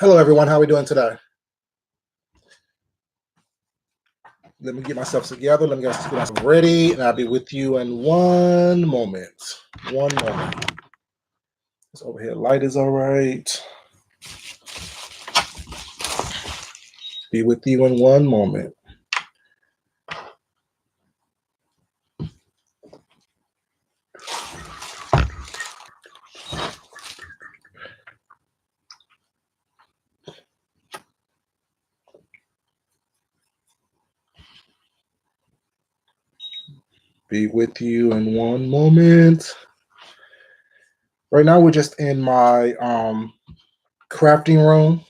Hello, everyone. How are we doing today? Let me get myself together. Let me get myself ready, and I'll be with you in one moment. One moment. This overhead light is all right. Be with you in one moment. Be with you in one moment. Right now, we're just in my crafting room.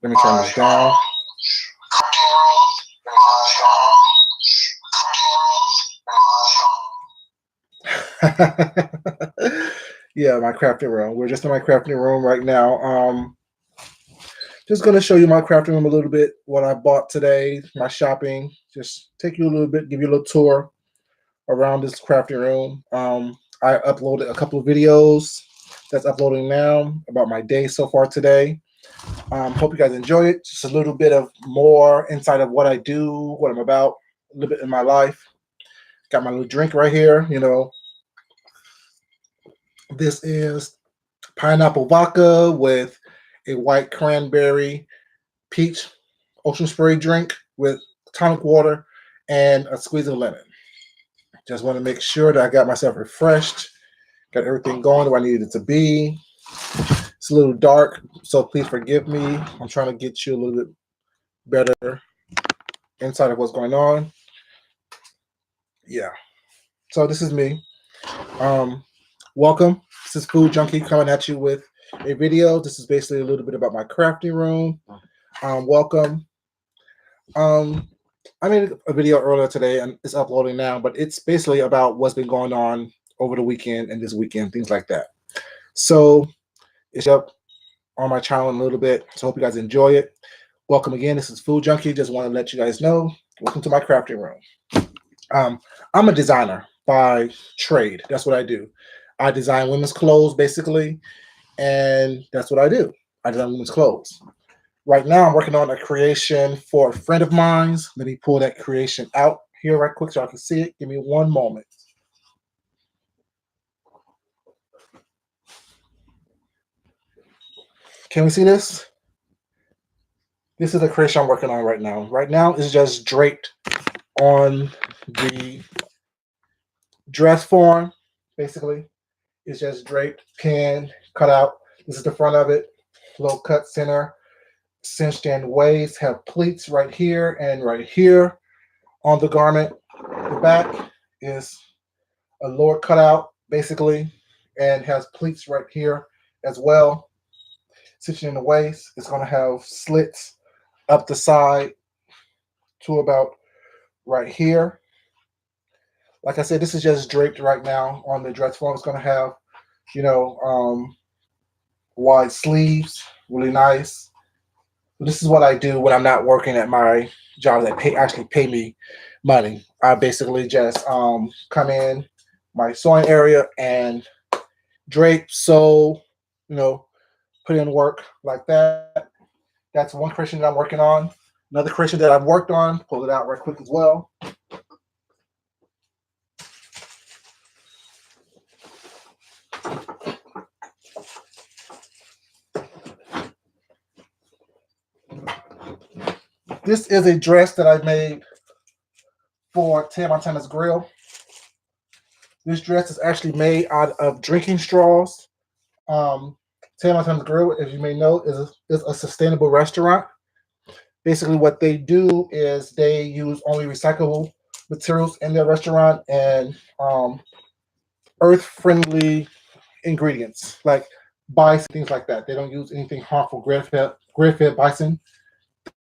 Let me turn this down. Yeah, my crafting room. We're just in my crafting room right now. Just gonna show you my crafting room a little bit, what I bought today, my shopping. Just take you a little bit, give you a little tour around this crafting room. I uploaded a couple of videos that's uploading now about my day so far today. Hope you guys enjoy it. Just a little bit of more insight of what I do, what I'm about, a little bit in my life. Got my little drink right here. This is pineapple vodka with a white cranberry peach ocean spray drink with tonic water and a squeeze of lemon. Just want to make sure that I got myself refreshed, got everything going where I needed it to be. It's a little dark, so please forgive me. I'm trying to get you a little bit better insight of what's going on. Yeah. So this is me. Welcome. This is Food Junkie coming at you with a video. This is basically a little bit about my crafting room. Welcome. I made a video earlier today and it's uploading now, but it's basically about what's been going on over the weekend and this weekend, things like that. So it's up on my channel in a little bit. So hope you guys enjoy it. Welcome again. This is Food Junkie. Just want to let you guys know. Welcome to my crafting room. I'm a designer by trade. That's what I do. I design women's clothes basically, and that's what I do. I design women's clothes. Right now, I'm working on a creation for a friend of mine's. Let me pull that creation out here right quick so I can see it. Give me one moment. Can we see this? This is the creation I'm working on right now. Right now, it's just draped on the dress form, basically. It's just draped, pinned, cut out. This is the front of it. Low cut center, cinched in waist, have pleats right here and right here on the garment. The back is a lower cutout, basically, and has pleats right here as well. Cinched in the waist, it's going to have slits up the side to about right here. Like I said, this is just draped right now on the dress form. It's going to have, wide sleeves, really nice. This is what I do when I'm not working at my job that actually pay me money. I basically just come in my sewing area and drape, sew, put in work like that. That's one creation that I'm working on. Another creation that I've worked on, pull it out right quick as well. This is a dress that I made for Ted Montana's Grill. This dress is actually made out of drinking straws. Ted Montana's Grill, as you may know, is a sustainable restaurant. Basically, what they do is they use only recyclable materials in their restaurant and earth-friendly ingredients like bison, things like that. They don't use anything harmful, grass-fed bison.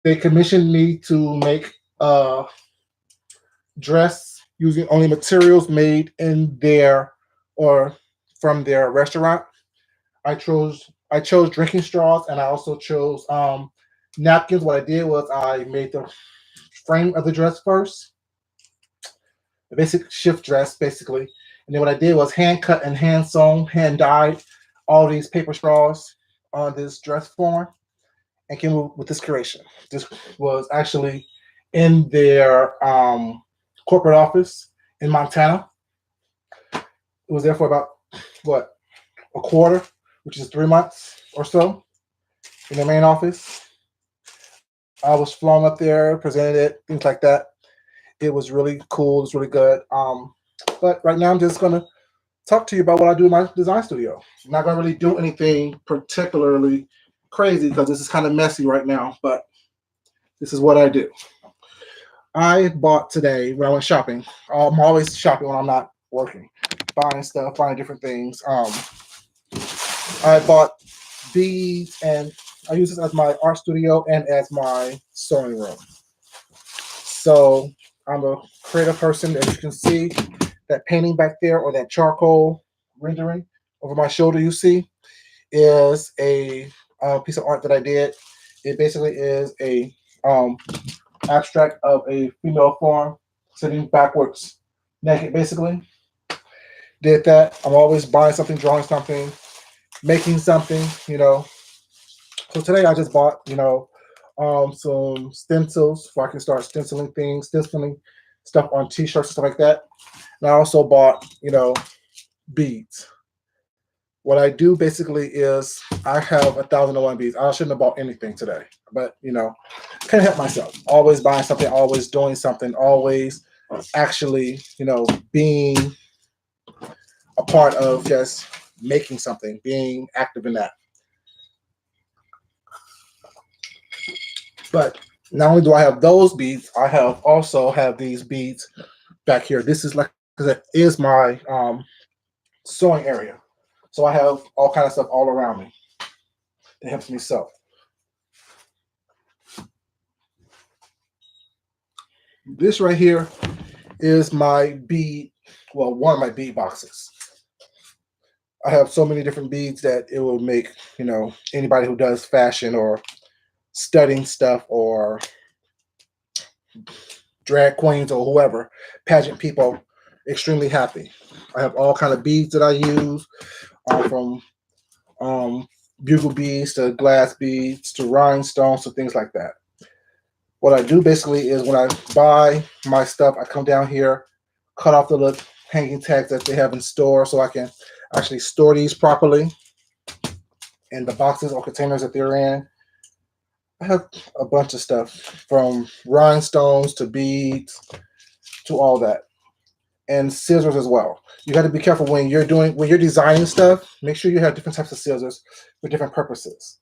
They commissioned me to make a dress using only materials made in their or from their restaurant. I chose drinking straws, and I also chose napkins. What I did was I made the frame of the dress first, the basic shift dress, basically. And then what I did was hand cut and hand sewn, hand dyed all these paper straws on this dress form and came up with this creation. This was actually in their corporate office in Montana. It was there for about what, a quarter, which is 3 months or so in the main office. I was flown up there, presented it, things like that. It was really cool. It's really good. But right now, I'm just gonna talk to you about what I do in my design studio. I'm not gonna really do anything particularly crazy because this is kind of messy right now. But this is what I do. I bought today when I went shopping. I'm always shopping when I'm not working, buying stuff, buying different things. I bought beads, and I use this as my art studio and as my sewing room. So I'm a creative person. As you can see, that painting back there or that charcoal rendering over my shoulder you see is a piece of art that I did. It basically is a um, abstract of a female form sitting backwards, naked, basically. Did that. I'm always buying something, drawing something, making something, you know. So today I just bought, some stencils so I can start stenciling stuff on t-shirts and stuff like that. And I also bought, beads. What I do basically is I have 1,001 beads. I shouldn't have bought anything today, but can't help myself. Always buying something, always doing something, always actually, being a part of just making something, being active in that. But not only do I have those beads, I have also have these beads back here. This is like that is my sewing area. So I have all kind of stuff all around me that helps me sew. This right here is my bead, well, one of my bead boxes. I have so many different beads that it will make, anybody who does fashion or studying stuff or drag queens or whoever, pageant people, extremely happy. I have all kind of beads that I use, from um, bugle beads to glass beads to rhinestones to things like that. What I do basically is when I buy my stuff, I come down here, cut off the little hanging tags that they have in store so I can actually store these properly in the boxes or containers that they're in. I have a bunch of stuff from rhinestones to beads to all that, and scissors as well. You got to be careful when you're designing stuff. Make sure you have different types of scissors for different purposes.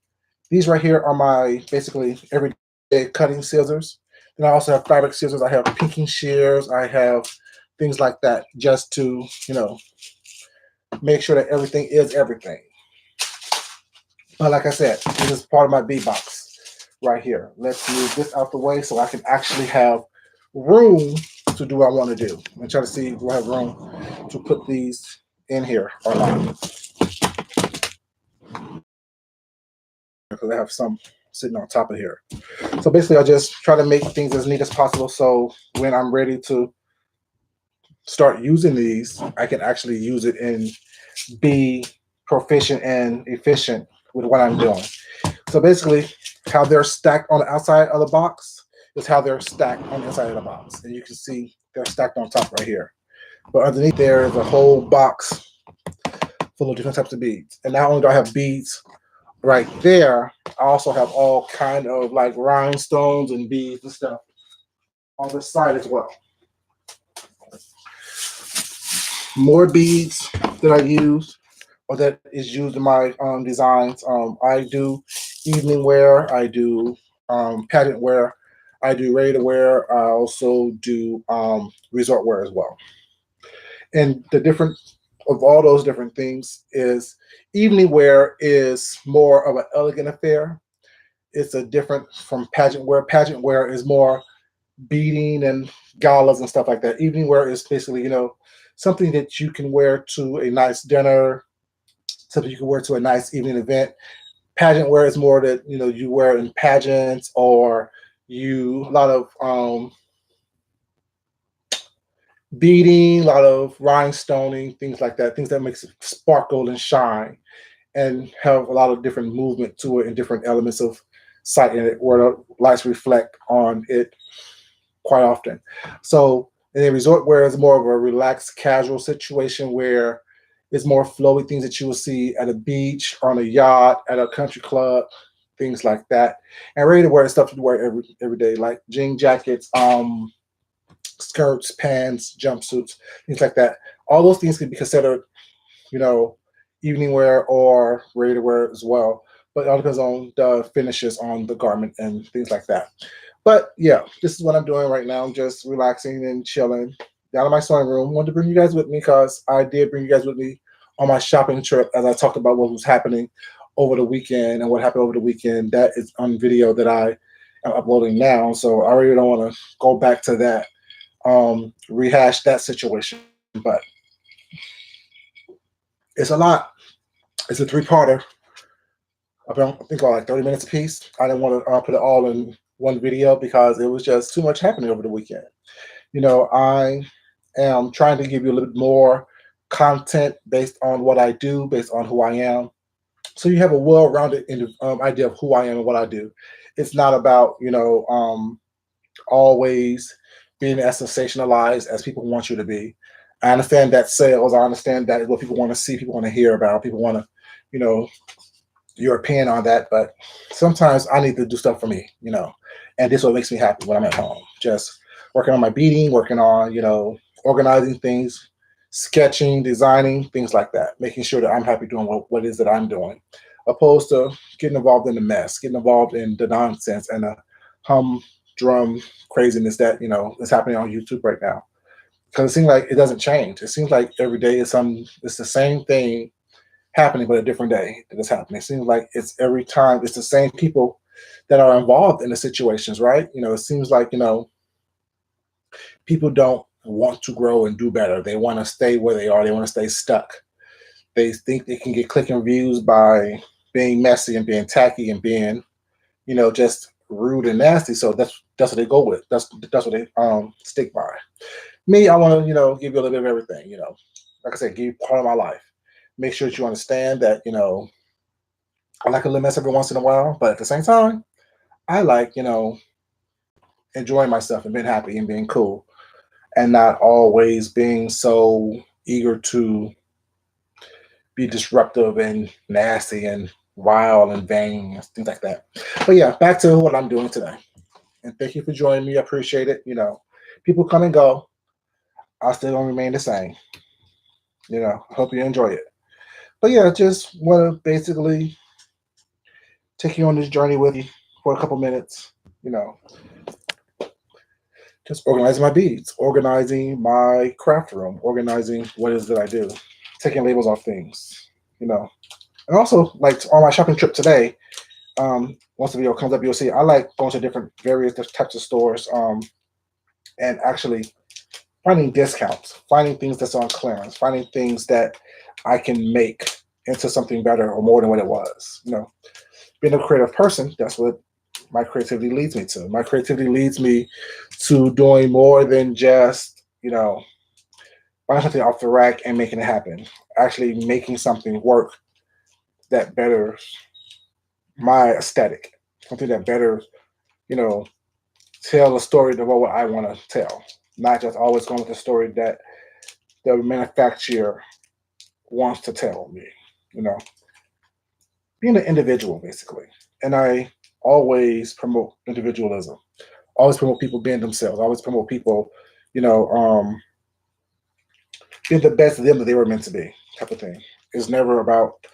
These right here are my basically everyday cutting scissors. Then I also have fabric scissors. I have pinking shears. I have things like that just to make sure that everything is everything. But like I said, this is part of my bead box right here. Let's move this out the way so I can actually have room to do what I want to do. I'm trying to see if I have room to put these in here or not. Because I have some sitting on top of here. So basically I just try to make things as neat as possible so when I'm ready to start using these, I can actually use it and be proficient and efficient with what I'm doing. So basically, how they're stacked on the outside of the box is how they're stacked on the inside of the box. And you can see they're stacked on top right here. But underneath there is a whole box full of different types of beads. And not only do I have beads right there, I also have all kind of like rhinestones and beads and stuff on the side as well. More beads that I use or that is used in my designs. I do evening wear, I do pageant wear, I do ready to wear, I also do resort wear as well. And the difference of all those different things is evening wear is more of an elegant affair. It's a different from pageant wear. Pageant wear is more beading and galas and stuff like that. Evening wear is basically, something that you can wear to a nice dinner, something you can wear to a nice evening event. Pageant wear is more that you wear in pageants or a lot of beading, a lot of rhinestoning, things like that, things that makes it sparkle and shine. and have a lot of different movement to it and different elements of sight in it where the lights reflect on it quite often. So in a resort where it's more of a relaxed, casual situation where it's more flowy things that you will see at a beach, on a yacht, at a country club, things like that. And ready to wear stuff you wear every day, like jean jackets, skirts, pants, jumpsuits, things like that. All those things can be considered, you know, evening wear or ready to wear as well. But it all depends on the finishes on the garment and things like that. But yeah, this is what I'm doing right now. I'm just relaxing and chilling down in my sewing room. Wanted to bring you guys with me because I did bring you guys with me on my shopping trip as I talked about what was happening over the weekend and what happened over the weekend. That is on video that I am uploading now. So I really don't want to go back to that, rehash that situation. But it's a lot. It's a three-parter. I think about like 30 minutes a piece. I didn't want to put it all in one video because it was just too much happening over the weekend. I am trying to give you a little bit more content based on what I do, based on who I am. So you have a well-rounded idea of who I am and what I do. It's not about, always being as sensationalized as people want you to be. I understand that sales. I understand that is what people want to see, people want to hear about, people want to, you know, your opinion on that. But sometimes I need to do stuff for me, and this is what makes me happy when I'm at home. Just working on my beading, working on, organizing things, sketching, designing, things like that, making sure that I'm happy doing what it is that I'm doing, opposed to getting involved in the mess, getting involved in the nonsense and the humdrum craziness that, is happening on YouTube right now. Because it seems like it doesn't change. It seems like every day it's the same thing happening, but a different day that it's happening. It seems like it's every time it's the same people that are involved in the situations, right? It seems like, people don't want to grow and do better. They want to stay where they are. They want to stay stuck. They think they can get clicking views by being messy and being tacky and being, just rude and nasty. So that's what they go with. That's what they stick by. Me, I want to, give you a little bit of everything, like I said, give you part of my life. Make sure that you understand that, I like a little mess every once in a while, but at the same time, I like, enjoying myself and being happy and being cool and not always being so eager to be disruptive and nasty and wild and vain and things like that. But yeah, back to what I'm doing today. And thank you for joining me. I appreciate it. People come and go. I still gonna remain the same. I hope you enjoy it. But yeah, just want to basically take you on this journey with you for a couple minutes. Just organizing my beads, organizing my craft room, organizing what it is that I do, taking labels off things, And also, like on my shopping trip today, once the video comes up, you'll see I like going to various types of stores, and actually finding discounts, finding things that's on clearance, finding things that I can make into something better or more than what it was. Being a creative person, that's what my creativity leads me to. My creativity leads me to doing more than just, buying something off the rack and making it happen. Actually making something work that betters my aesthetic, something that better, tell a story of what I want to tell. Not just always going with the story that the manufacturer wants to tell me, you know, being an individual basically. And I always promote individualism, always promote people being themselves, always promote people, you know, being the best of them that they were meant to be, type of thing. It's never about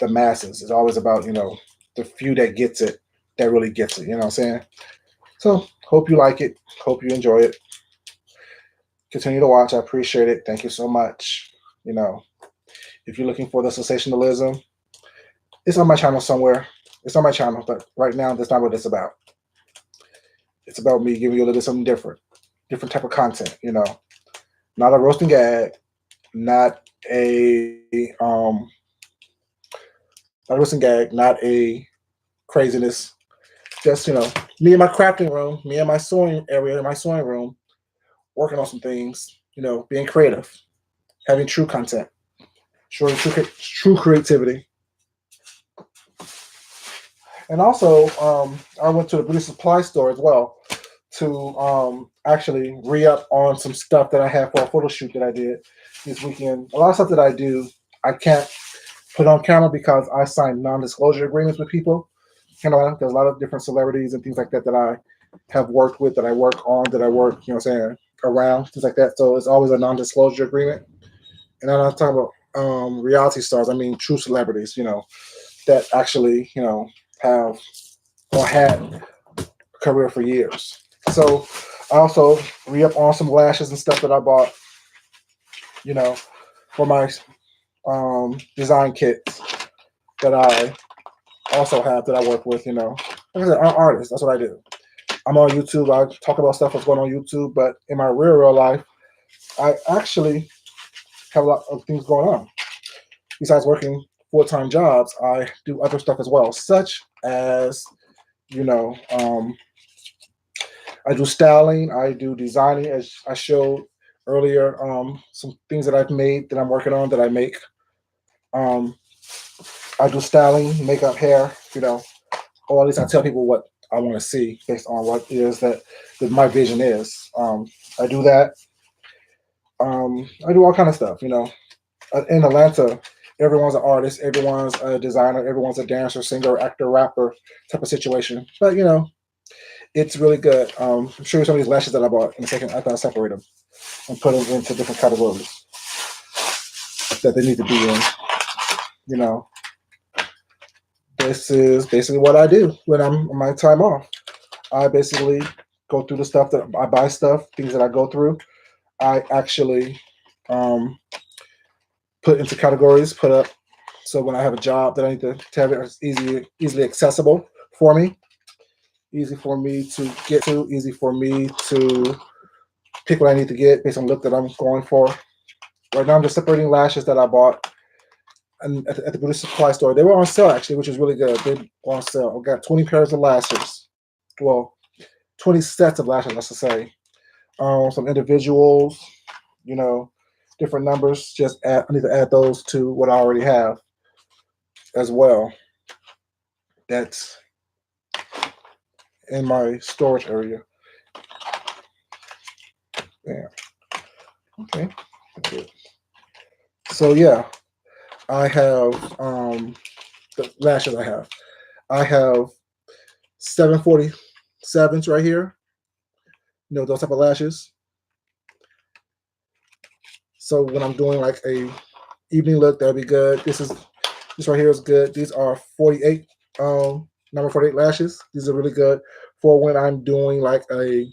the masses. It's always about, the few that gets it, that really gets it. You know what I'm saying? So hope you like it. Hope you enjoy it. Continue to watch. I appreciate it. Thank you so much. If you're looking for the sensationalism, it's on my channel somewhere. It's on my channel, but right now that's not what it's about. It's about me giving you a little bit something different type of content. Not a roasting gag, not a not a roasting gag, not a craziness. Just me in my crafting room, me in my sewing area, in my sewing room, working on some things. Being creative, having true content, showing true creativity, And also, I went to the beauty supply store as well to actually re up on some stuff that I had for a photo shoot that I did this weekend. A lot of stuff that I do, I can't put on camera because I signed non disclosure agreements with people. You know, there's a lot of different celebrities and things like that that I have worked with, that I work on, that I work, you know what I'm saying, around, things like that. So it's always a non disclosure agreement. And then I talk about reality stars, I mean, true celebrities, you know, that actually, you know, have or had a career for years. So I also re up on some lashes and stuff that I bought, you know, for my design kits that I also have that I work with, you know. Like I said, I'm an artist. That's what I do. I'm on YouTube. I talk about stuff that's going on YouTube, but in my real life, I actually have a lot of things going on. Besides working full-time jobs, I do other stuff as well, such as, you know, I do styling, I do designing, as I showed earlier, some things that I've made that I'm working on that I make. Um, I do styling, makeup, hair, you know, or at least I tell people what I want to see based on what it is that my vision is. I do that. I do all kind of stuff. You know, in Atlanta, everyone's an artist, everyone's a designer, everyone's a dancer, singer, actor, rapper type of situation. But you know, it's really good. I'm sure some of these lashes that I bought in a second. I thought I separate them and put them into different categories that they need to be in. You know, this is basically what I do when I'm on my time off. I basically go through the stuff that I buy stuff, things that I go through. I actually um, put into categories, put up. So when I have a job that I need to have it easily accessible for me, easy for me to get to, easy for me to pick what I need to get based on the look that I'm going for. Right now, I'm just separating lashes that I bought and at the beauty supply store. They were on sale actually, which is really good. They were on sale. I got 20 pairs of lashes. Well, 20 sets of lashes, let's just say. Some individuals, you know, different numbers. I need to add those to what I already have as well. That's in my storage area. Yeah. Okay. Good. So yeah, I have the lashes I have. I have 747s right here. You know those type of lashes. So when I'm doing like a evening look, that'll be good. This right here is good. These are 48 number 48 lashes. These are really good for when I'm doing like a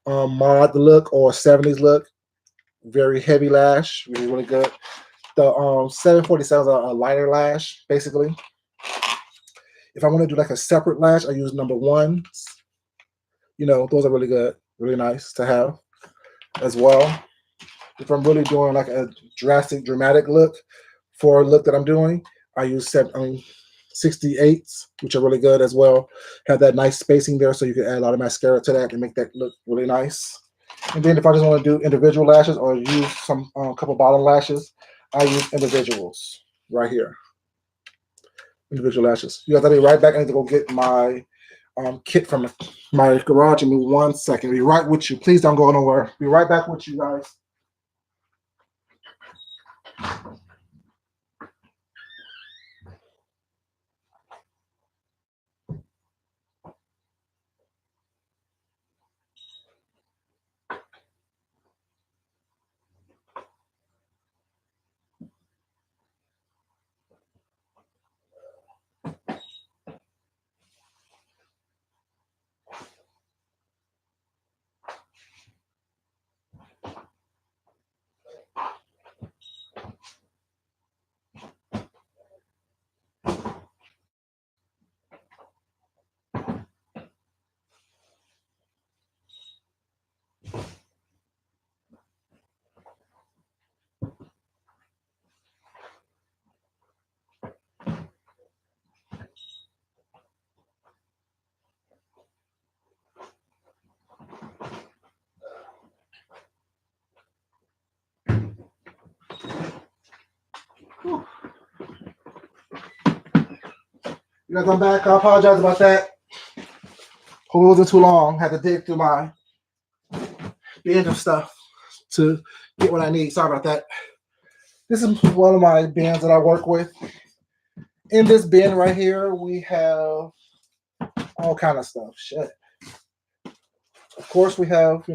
mod look or 70s look. Very heavy lash, really good. The 747s are a lighter lash, basically. If I want to do like a separate lash, I use number ones. You know, those are really good, really nice to have as well. If I'm really doing like a dramatic look for a look that I'm doing, I use 68s, which are really good as well. Have that nice spacing there, so you can add a lot of mascara to that and make that look really nice. And then if I just want to do individual lashes or use some couple bottom lashes, I use individuals right here. Individual lashes. You guys, I'll be right back. I need to go get my kit from my garage. Give me 1 second. Be right with you. Please don't go nowhere. Be right back with you guys. You guys, I'm back. I apologize about that. Hope it wasn't too long. Had to dig through my bin of stuff to get what I need. Sorry about that. This is one of my bins that I work with. In this bin right here, we have all kind of stuff. Shit. Of course, we have,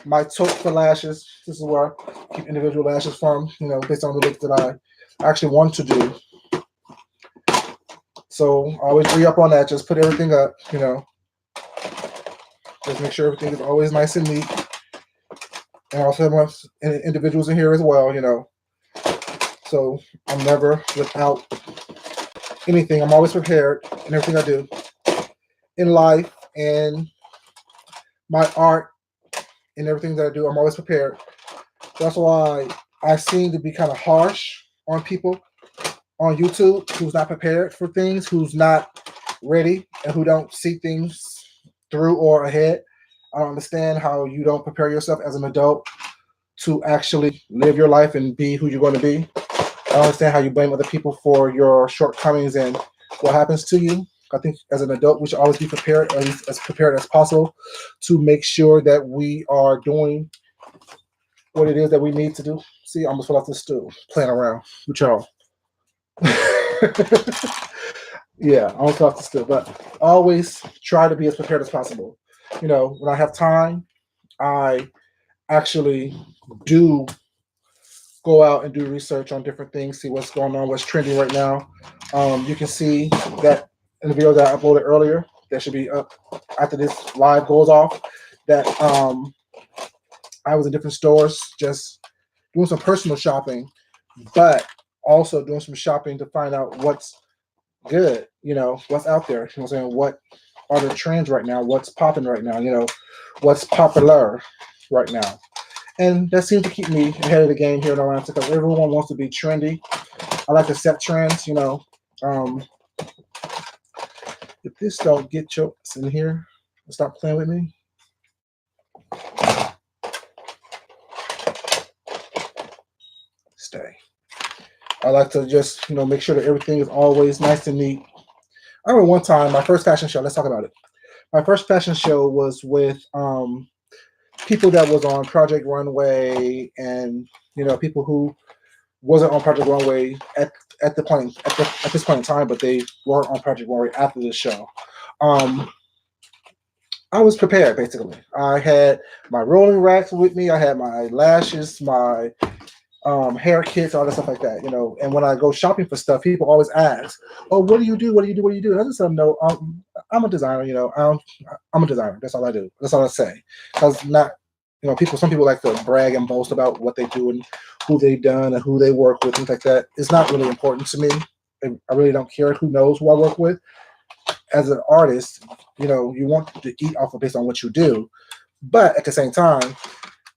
my tote for lashes. This is where I keep individual lashes from, based on the look that I actually want to do. So I always re up on that. Just put everything up, Just make sure everything is always nice and neat. And I also have individuals in here as well, So I'm never without anything. I'm always prepared in everything I do in life and my art and everything that I do. I'm always prepared. That's why I seem to be kind of harsh on people on YouTube who's not prepared for things, who's not ready, and who don't see things through or ahead. I don't understand how you don't prepare yourself as an adult to actually live your life and be who you're going to be. I don't understand how you blame other people for your shortcomings and what happens to you. I think as an adult, we should always be prepared, at least as prepared as possible, to make sure that we are doing what it is that we need to do. See, I almost fell off the stool playing around with y'all. Yeah, I almost fell off the stool, but always try to be as prepared as possible. When I have time, I actually do go out and do research on different things, see what's going on, what's trending right now. You can see that in the video that I uploaded earlier, that should be up after this live goes off, that I was in different stores just doing some personal shopping, but also doing some shopping to find out what's good, what's out there. You know what I'm saying? What are the trends right now? What's popping right now? What's popular right now? And that seems to keep me ahead of the game here in Atlanta because everyone wants to be trendy. I like to set trends, If this don't get your ass in here, stop playing with me. Stay. I like to just, make sure that everything is always nice and neat. I remember one time, my first fashion show, let's talk about it. My first fashion show was with people that was on Project Runway and, people who wasn't on Project Runway at this point in time, but they were on Project Runway after the show. I was prepared basically. I had my rolling racks with me. I had my lashes, my hair kits, all that stuff like that. And when I go shopping for stuff, people always ask, "Oh, what do you do? What do you do? What do you do?" And I just tell them, "No, I'm a designer. I'm a designer. That's all I do. That's all I say." Because not, some people like to brag and boast about what they do and who they've done and who they work with, things like that. It's not really important to me. I really don't care who knows who I work with. As an artist, you want to eat off of based on what you do, but at the same time,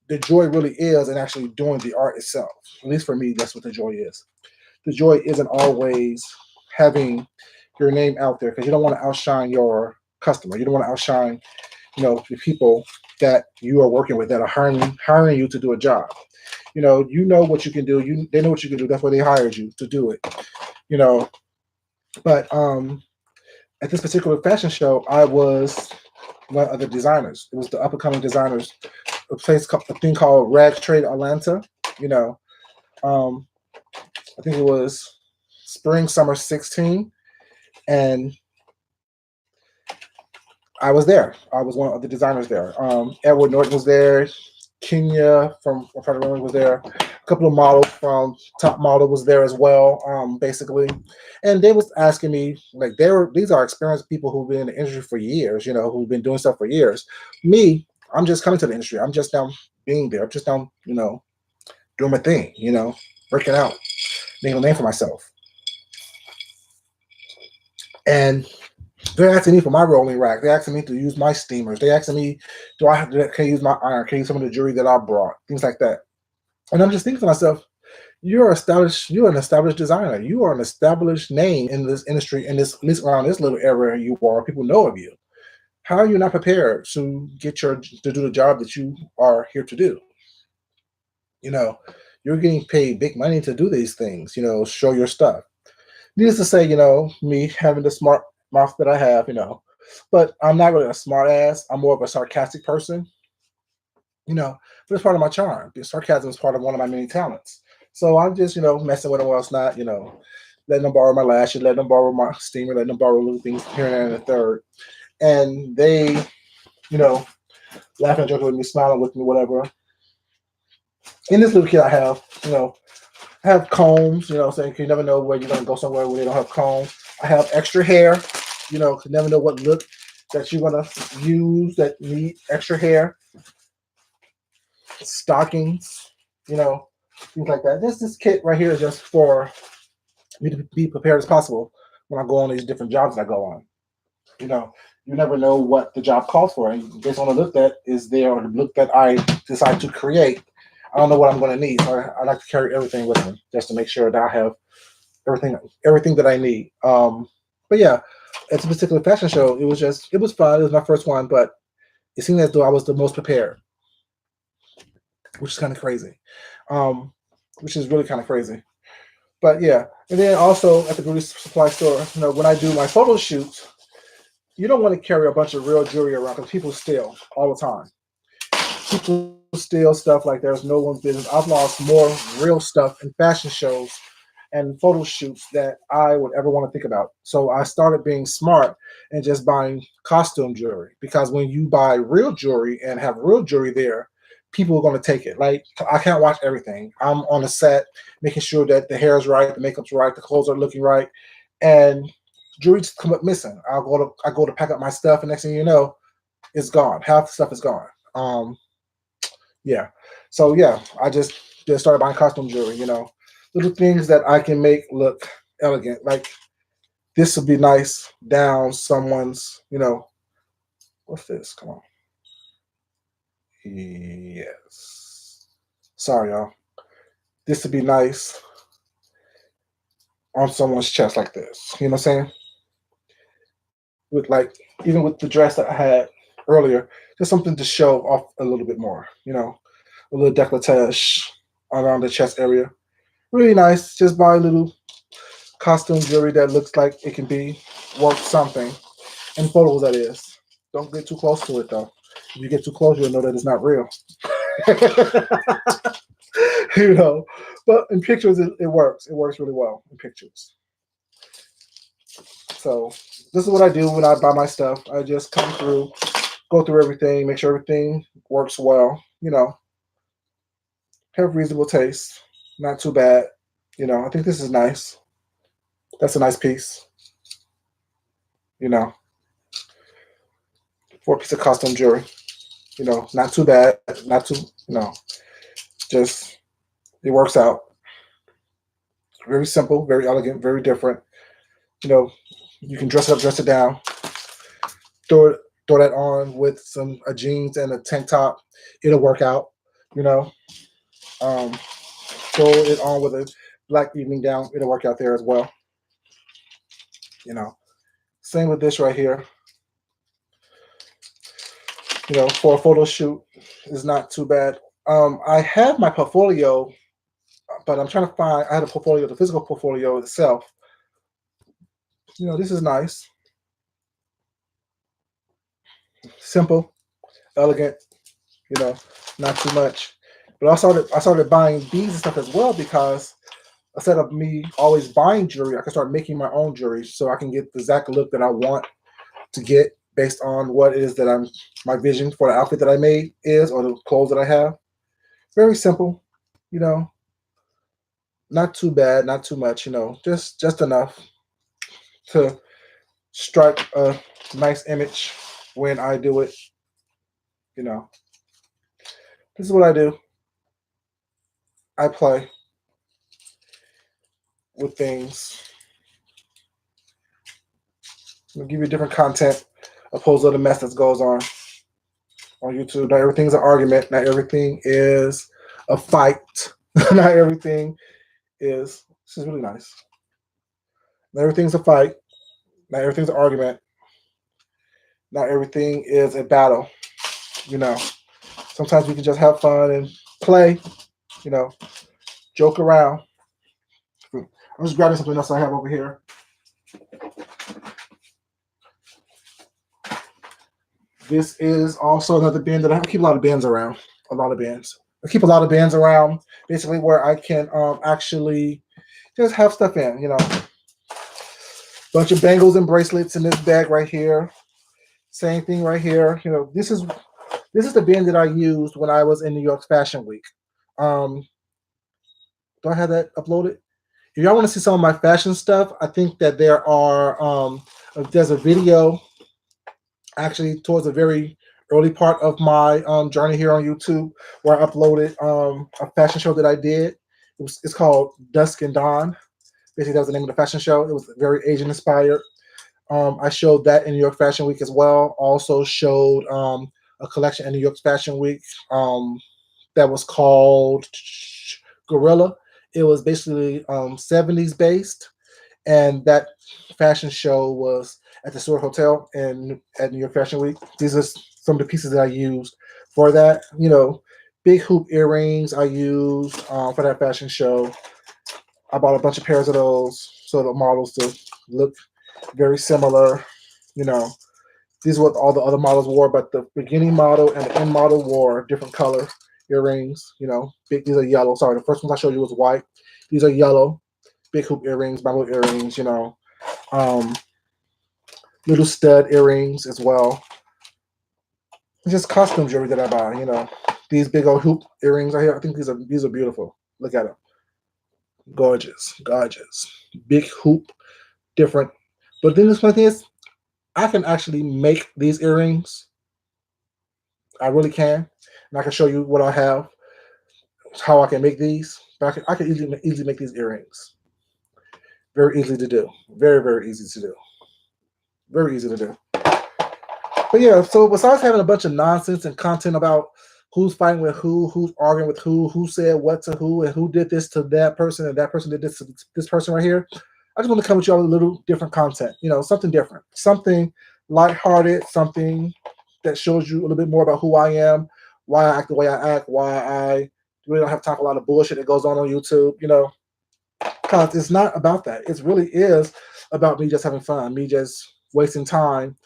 the joy really is in actually doing the art itself. At least for me, that's what the joy is. The joy isn't always having your name out there because you don't want to outshine your customer. You don't want to outshine, the people that you are working with that are hiring you to do a job. You know what you can do. They know what you can do. That's why they hired you to do it. But at this particular fashion show, I was one of the designers. It was the up and coming designers. A thing called Rag Trade Atlanta. I think it was spring, summer 16, and I was there. I was one of the designers there. Edward Norton was there. Kenya from Project Runway was there. A couple of models from Top Model was there as well, basically. And they was asking me, like, these are experienced people who've been in the industry for years, who've been doing stuff for years. Me, I'm just coming to the industry. I'm just now being there. I'm just now, doing my thing, working out, making a name for myself. And they're asking me for my rolling rack. They're asking me to use my steamers. They're asking me, can I use my iron? Can I use some of the jewelry that I brought? Things like that. And I'm just thinking to myself, you're an established designer. You are an established name in this industry, at least around this little area you are. People know of you. How are you not prepared to to do the job that you are here to do? You're getting paid big money to do these things, show your stuff. Needless to say, me having the smart mouth that I have, but I'm not really a smart ass. I'm more of a sarcastic person, you know, but it's part of my charm. Sarcasm is part of one of my many talents. So I'm just, messing with them while it's not, letting them borrow my lashes, letting them borrow my steamer, letting them borrow little things here and there and the third. And they, you know, laughing and joking with me, smiling with me, whatever. In this little kit I have, I have combs, saying you never know where you're gonna go somewhere where they don't have combs. I have extra hair, you never know what look that you're gonna use that need extra hair. Stockings, you know, things like that. This kit right here is just for me to be prepared as possible when I go on these different jobs that I go on. You know, you never know what the job calls for, and based on the look that is there or the look that I decide to create, I don't know what I'm going to need. So I like to carry everything with me just to make sure that I have everything that I need. But yeah, at a particular fashion show, it was fun. It was my first one, but it seemed as though I was the most prepared, which is kind of crazy. Um, which is really kind of crazy. But yeah, and then also at the beauty supply store, when I do my photo shoots, you don't want to carry a bunch of real jewelry around because people steal all the time. People steal stuff like there's no one's business. I've lost more real stuff in fashion shows and photo shoots that I would ever want to think about. So I started being smart and just buying costume jewelry because when you buy real jewelry and have real jewelry there, people are going to take it. Like I can't watch everything. I'm on the set making sure that the hair is right, the makeup's right, the clothes are looking right, and jewelry just come up missing. I go to pack up my stuff, and next thing you know, it's gone. Half the stuff is gone. Yeah. So yeah, I just started buying costume jewelry. Little things that I can make look elegant. Like this would be nice down someone's. What's this? Come on. Yes. Sorry, y'all. This would be nice on someone's chest like this. You know what I'm saying? With like even with the dress that I had earlier, just something to show off a little bit more. A little decolletage around the chest area. Really nice. Just buy a little costume jewelry that looks like it can be worth something. In photos, that is. Don't get too close to it though. If you get too close, you'll know that it's not real. you know, but in pictures, it works. It works really well in pictures. So this is what I do when I buy my stuff. I just come through, go through everything, make sure everything works well. Have reasonable taste, not too bad. I think this is nice. That's a nice piece. You know, for a piece of costume jewelry. Not too bad, not too. Just it works out. Very simple, very elegant, very different. You know, you can dress it up, dress it down, throw it, throw that on with some jeans and a tank top. It'll work out. You know, um, throw it on with a black evening gown. It'll work out there as well. You know, same with this right here. For a photo shoot is not too bad. I have my portfolio, but I'm trying to find. I had a portfolio, the physical portfolio itself. This is nice, simple, elegant. You know, not too much. But I started buying beads and stuff as well because instead of me always buying jewelry, I can start making my own jewelry so I can get the exact look that I want to get based on what it is that my vision for the outfit that I made is or the clothes that I have. Very simple, you know, not too bad, not too much, just enough to strike a nice image when I do it. You know, this is what I do. I play with things. I'll give you different content opposed to the mess that goes on YouTube. Not everything's an argument. Not everything is a fight. Not everything is. This is really nice. Not everything's a fight. Not everything's an argument. Not everything is a battle. You know, sometimes we can just have fun and play. You know, joke around. I'm just grabbing something else I have over here. This is also another bin that I keep a lot of bins around. A lot of bins. I keep a lot of bins around, basically where I can actually just have stuff in. You know, bunch of bangles and bracelets in this bag right here. Same thing right here. You know, this is the bin that I used when I was in New York Fashion Week. Do I have that uploaded? If y'all want to see some of my fashion stuff, I think that there's a video actually towards the very early part of my journey here on YouTube where I uploaded a fashion show that I did. It's called Dusk and Dawn. Basically, that was the name of the fashion show. It was very Asian inspired. I showed that in New York Fashion Week as well. Also showed a collection in New York Fashion Week that was called Gorilla. It was basically 70s based, and that fashion show was at the Stewart Hotel at New York Fashion Week. These are some of the pieces that I used for that. You know, big hoop earrings I used for that fashion show. I bought a bunch of pairs of those so the models to look very similar. You know, these are what all the other models wore, but the beginning model and the end model wore different color earrings. You know, these are yellow. Sorry, the first ones I showed you was white. These are yellow, big hoop earrings, bamboo earrings. You know, little stud earrings as well. Just costume jewelry that I buy. You know, these big old hoop earrings right here. I think these are beautiful. Look at them, gorgeous, gorgeous, big hoop, different. But then this one thing is, I can actually make these earrings. I really can, and I can show you what I have, how I can make these. But I can easily make these earrings. Very easy to do. Very, very easy to do. Very easy to do. But yeah, so besides having a bunch of nonsense and content about who's fighting with who's arguing with who said what to who, and who did this to that person, and that person did this to this person right here, I just want to come with y'all with a little different content. You know, something different, something lighthearted, something that shows you a little bit more about who I am, why I act the way I act, why I really don't have to talk a lot of bullshit that goes on YouTube. You know, because it's not about that. It really is about me just having fun, me just wasting time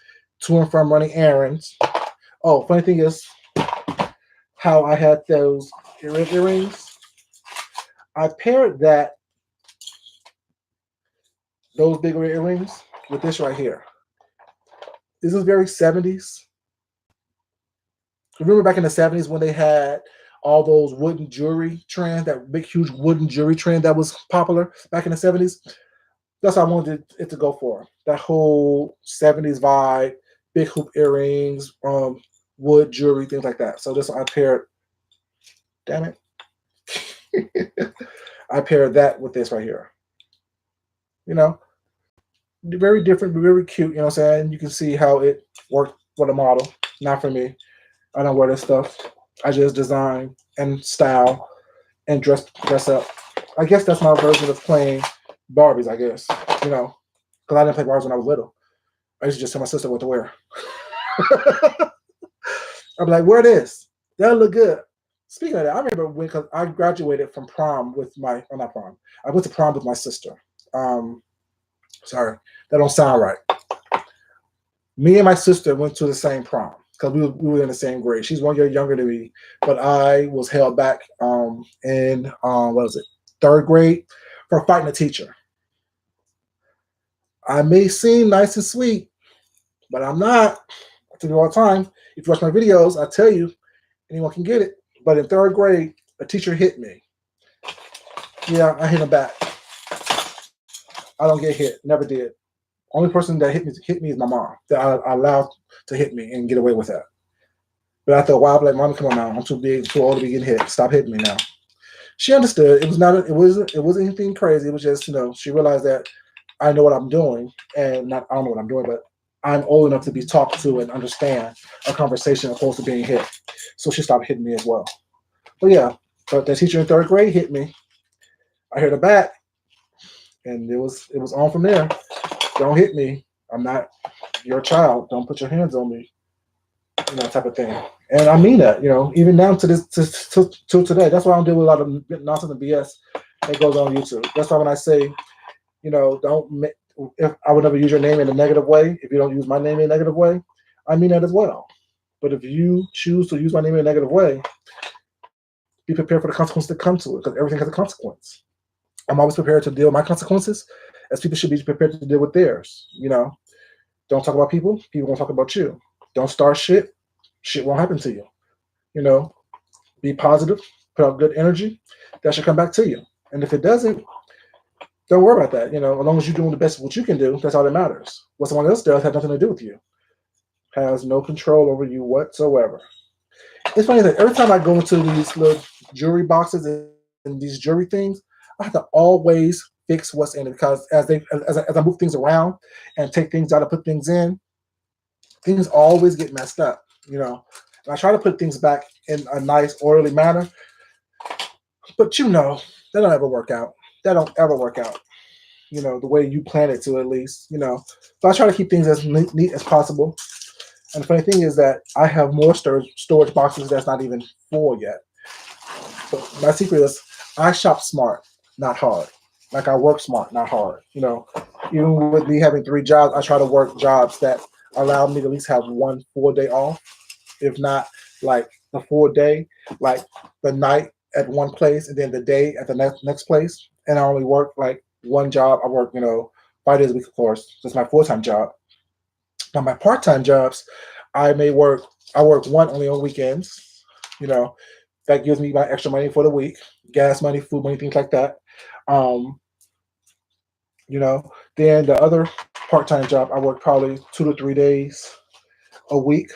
to and from running errands. Oh, funny thing is how I had those earrings. I paired those bigger earrings with this right here. This is very 70s. Remember back in the 70s when they had all those wooden jewelry trend, that big, huge wooden jewelry trend that was popular back in the 70s? That's what I wanted it to go for. That whole 70s vibe, big hoop earrings, wood jewelry, things like that. So this I paired, damn it. I paired that with this right here. You know, very different, but very cute, you know what I'm saying? You can see how it worked for the model, not for me. I don't wear this stuff. I just design and style and dress up. I guess that's my version of playing Barbies, I guess. You know, because I didn't play Barbies when I was little. I used to just tell my sister what to wear. I'm like, wear this. That'll look good. Speaking of that, I remember when, because I graduated from prom with my, well, not prom. I went to prom with my sister. Sorry, that don't sound right. Me and my sister went to the same prom because we were in the same grade. She's 1 year younger than me, but I was held back in what was it, 3rd grade for fighting a teacher. I may seem nice and sweet, but I'm not. I tell you all the time. If you watch my videos, I tell you anyone can get it. But in 3rd grade, a teacher hit me. Yeah, I hit him back. I don't get hit. Never did. Only person that hit me is my mom. That I allowed to hit me and get away with that. But after a while, I'm like, Mom, come on now. I'm too big, too old to be getting hit. Stop hitting me now. She understood. It wasn't anything crazy. It was just, you know, she realized that I know what I'm doing, and I don't know what I'm doing, but I'm old enough to be talked to and understand a conversation opposed to being hit. So she stopped hitting me as well. But yeah, but the teacher in 3rd grade hit me. I hit her back, and it was on from there. Don't hit me. I'm not your child. Don't put your hands on me. You know, type of thing. And I mean that, you know, even down to this to today. That's why I don't deal with a lot of nonsense and BS that goes on YouTube. That's why when I say Don't. If I would never use your name in a negative way, if you don't use my name in a negative way, I mean that as well. But if you choose to use my name in a negative way, be prepared for the consequences that come to it, because everything has a consequence. I'm always prepared to deal with my consequences, as people should be prepared to deal with theirs. Don't talk about people. People won't talk about you. Don't start shit. Shit won't happen to you. You know, be positive, put out good energy. That should come back to you. And if it doesn't, don't worry about that. As long as you're doing the best of what you can do, that's all that matters. What someone else does has nothing to do with you. Has no control over you whatsoever. It's funny that every time I go into these little jewelry boxes and these jewelry things, I have to always fix what's in it, because as I move things around and take things out and put things in, things always get messed up. And I try to put things back in a nice, orderly manner, but that don't ever work out. That don't ever work out. The way you plan it to, at least. So I try to keep things as neat as possible. And the funny thing is that I have more storage boxes that's not even full yet. But my secret is I shop smart, not hard. Like, I work smart, not hard. Even with me having 3 jobs, I try to work jobs that allow me to at least have one full day off, if not like the full day, like the night at one place and then the day at the next place. And I only work like one job. I work, 5 days a week, of course. That's my full-time job. Now, my part-time jobs, I work one only on weekends. You know, that gives me my extra money for the week, gas money, food money, things like that. Um, then the other part-time job, I work probably 2 to 3 days a week,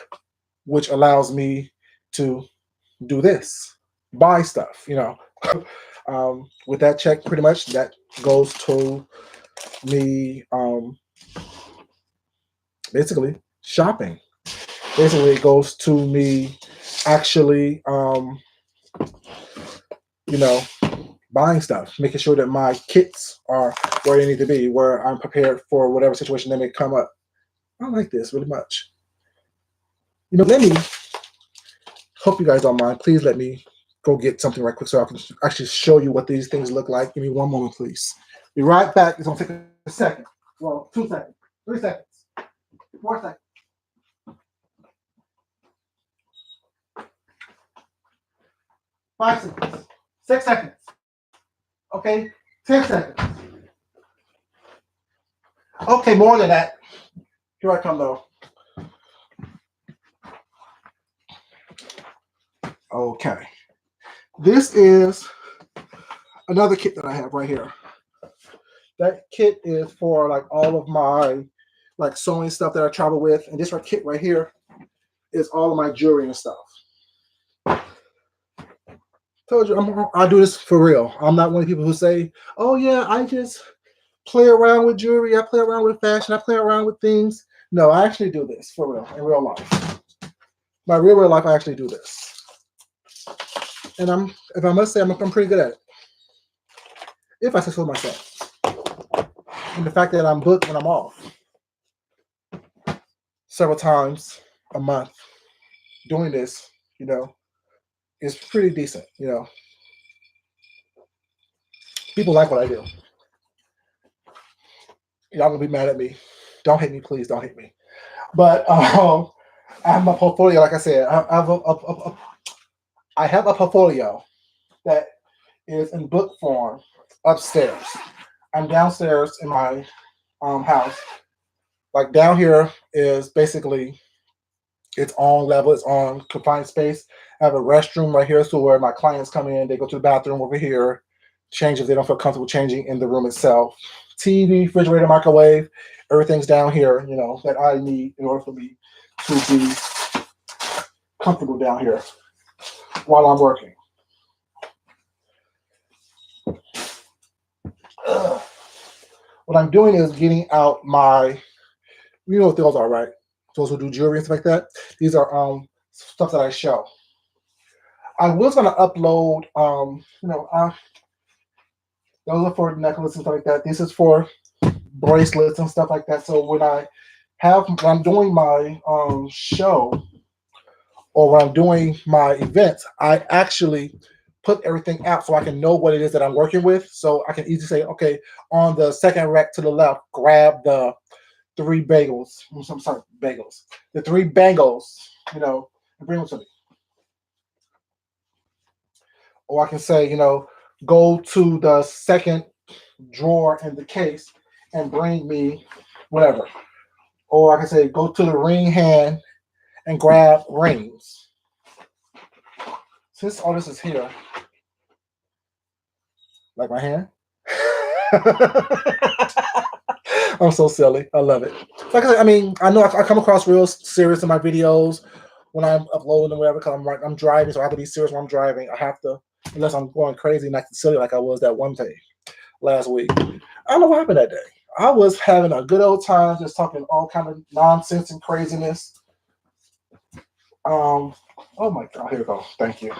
which allows me to do this, buy stuff. With that check, pretty much that goes to me, basically shopping. Basically, it goes to me actually, you know, buying stuff, making sure that my kits are where they need to be, where I'm prepared for whatever situation that may come up. I like this really much. Let me, hope you guys don't mind. Please let me go get something right quick so I can actually show you what these things look like. Give me one moment, please. Be right back. It's going to take a second. Well, 2 seconds, 3 seconds, 4 seconds. 5 seconds, 6 seconds. Okay, 10 seconds. Okay, more than that. Here I come, though. Okay. This is another kit that I have right here. That kit is for like all of my like sewing stuff that I travel with, and this kit right here is all of my jewelry and stuff. Told you, I do this for real. I'm not one of the people who say, "Oh yeah, I just play around with jewelry. I play around with fashion. I play around with things." No, I actually do this for real in real life. My real life, I actually do this, and if I must say, I'm pretty good at it. If I say so myself, and the fact that I'm booked when I'm off several times a month doing this, is pretty decent. People like what I do. Y'all gonna be mad at me. Don't hate me, please. Don't hate me. But I have my portfolio. Like I said, I have a portfolio that is in book form upstairs. I'm downstairs in my house. Like, down here is basically its own level, its own confined space. I have a restroom right here, so where my clients come in, they go to the bathroom over here, change if they don't feel comfortable changing in the room itself. TV, refrigerator, microwave, everything's down here, that I need in order for me to be comfortable down here while I'm working. What I'm doing is getting out my, you know what those are, right? Those who do jewelry and stuff like that. These are stuff that I show. I was gonna upload, those are for necklaces and stuff like that. This is for bracelets and stuff like that. So when I'm doing my show, or when I'm doing my events, I actually put everything out so I can know what it is that I'm working with. So I can easily say, okay, on the second rack to the left, grab the three bagels. I'm sorry, bagels. The three bangles, you know, and bring them to me. Or I can say, you know, go to the second drawer in the case and bring me whatever. Or I can say, go to the ring hand and grab rings. Since all this is here, like my hand. I'm so silly. I love it. Like I mean, I know I come across real serious in my videos when I'm uploading or whatever because I'm driving, so I have to be serious when I'm driving. I have to, unless I'm going crazy and acting silly like I was that one day last week. I don't know what happened that day. I was having a good old time, just talking all kind of nonsense and craziness. Oh my God, here we go. Thank you.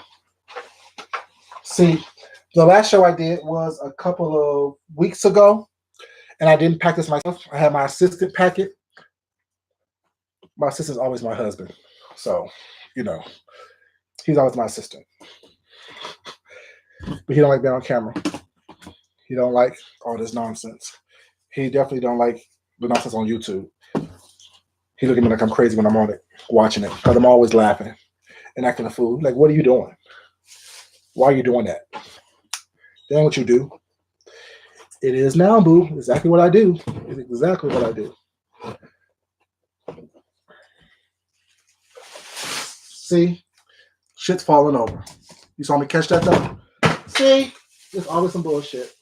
See, the last show I did was a couple of weeks ago, and I didn't pack this myself. I had my assistant pack it. My assistant's always my husband, so you know he's always my assistant. But he don't like being on camera. He don't like all this nonsense. He definitely don't like the nonsense on YouTube. He look at me like I'm crazy when I'm on it, watching it, because I'm always laughing and acting a fool. Like, what are you doing? Why are you doing that? That ain't what you do. It is now, boo. Exactly what I do. It's exactly what I do. See? Shit's falling over. You saw me catch that though? See? It's always some bullshit.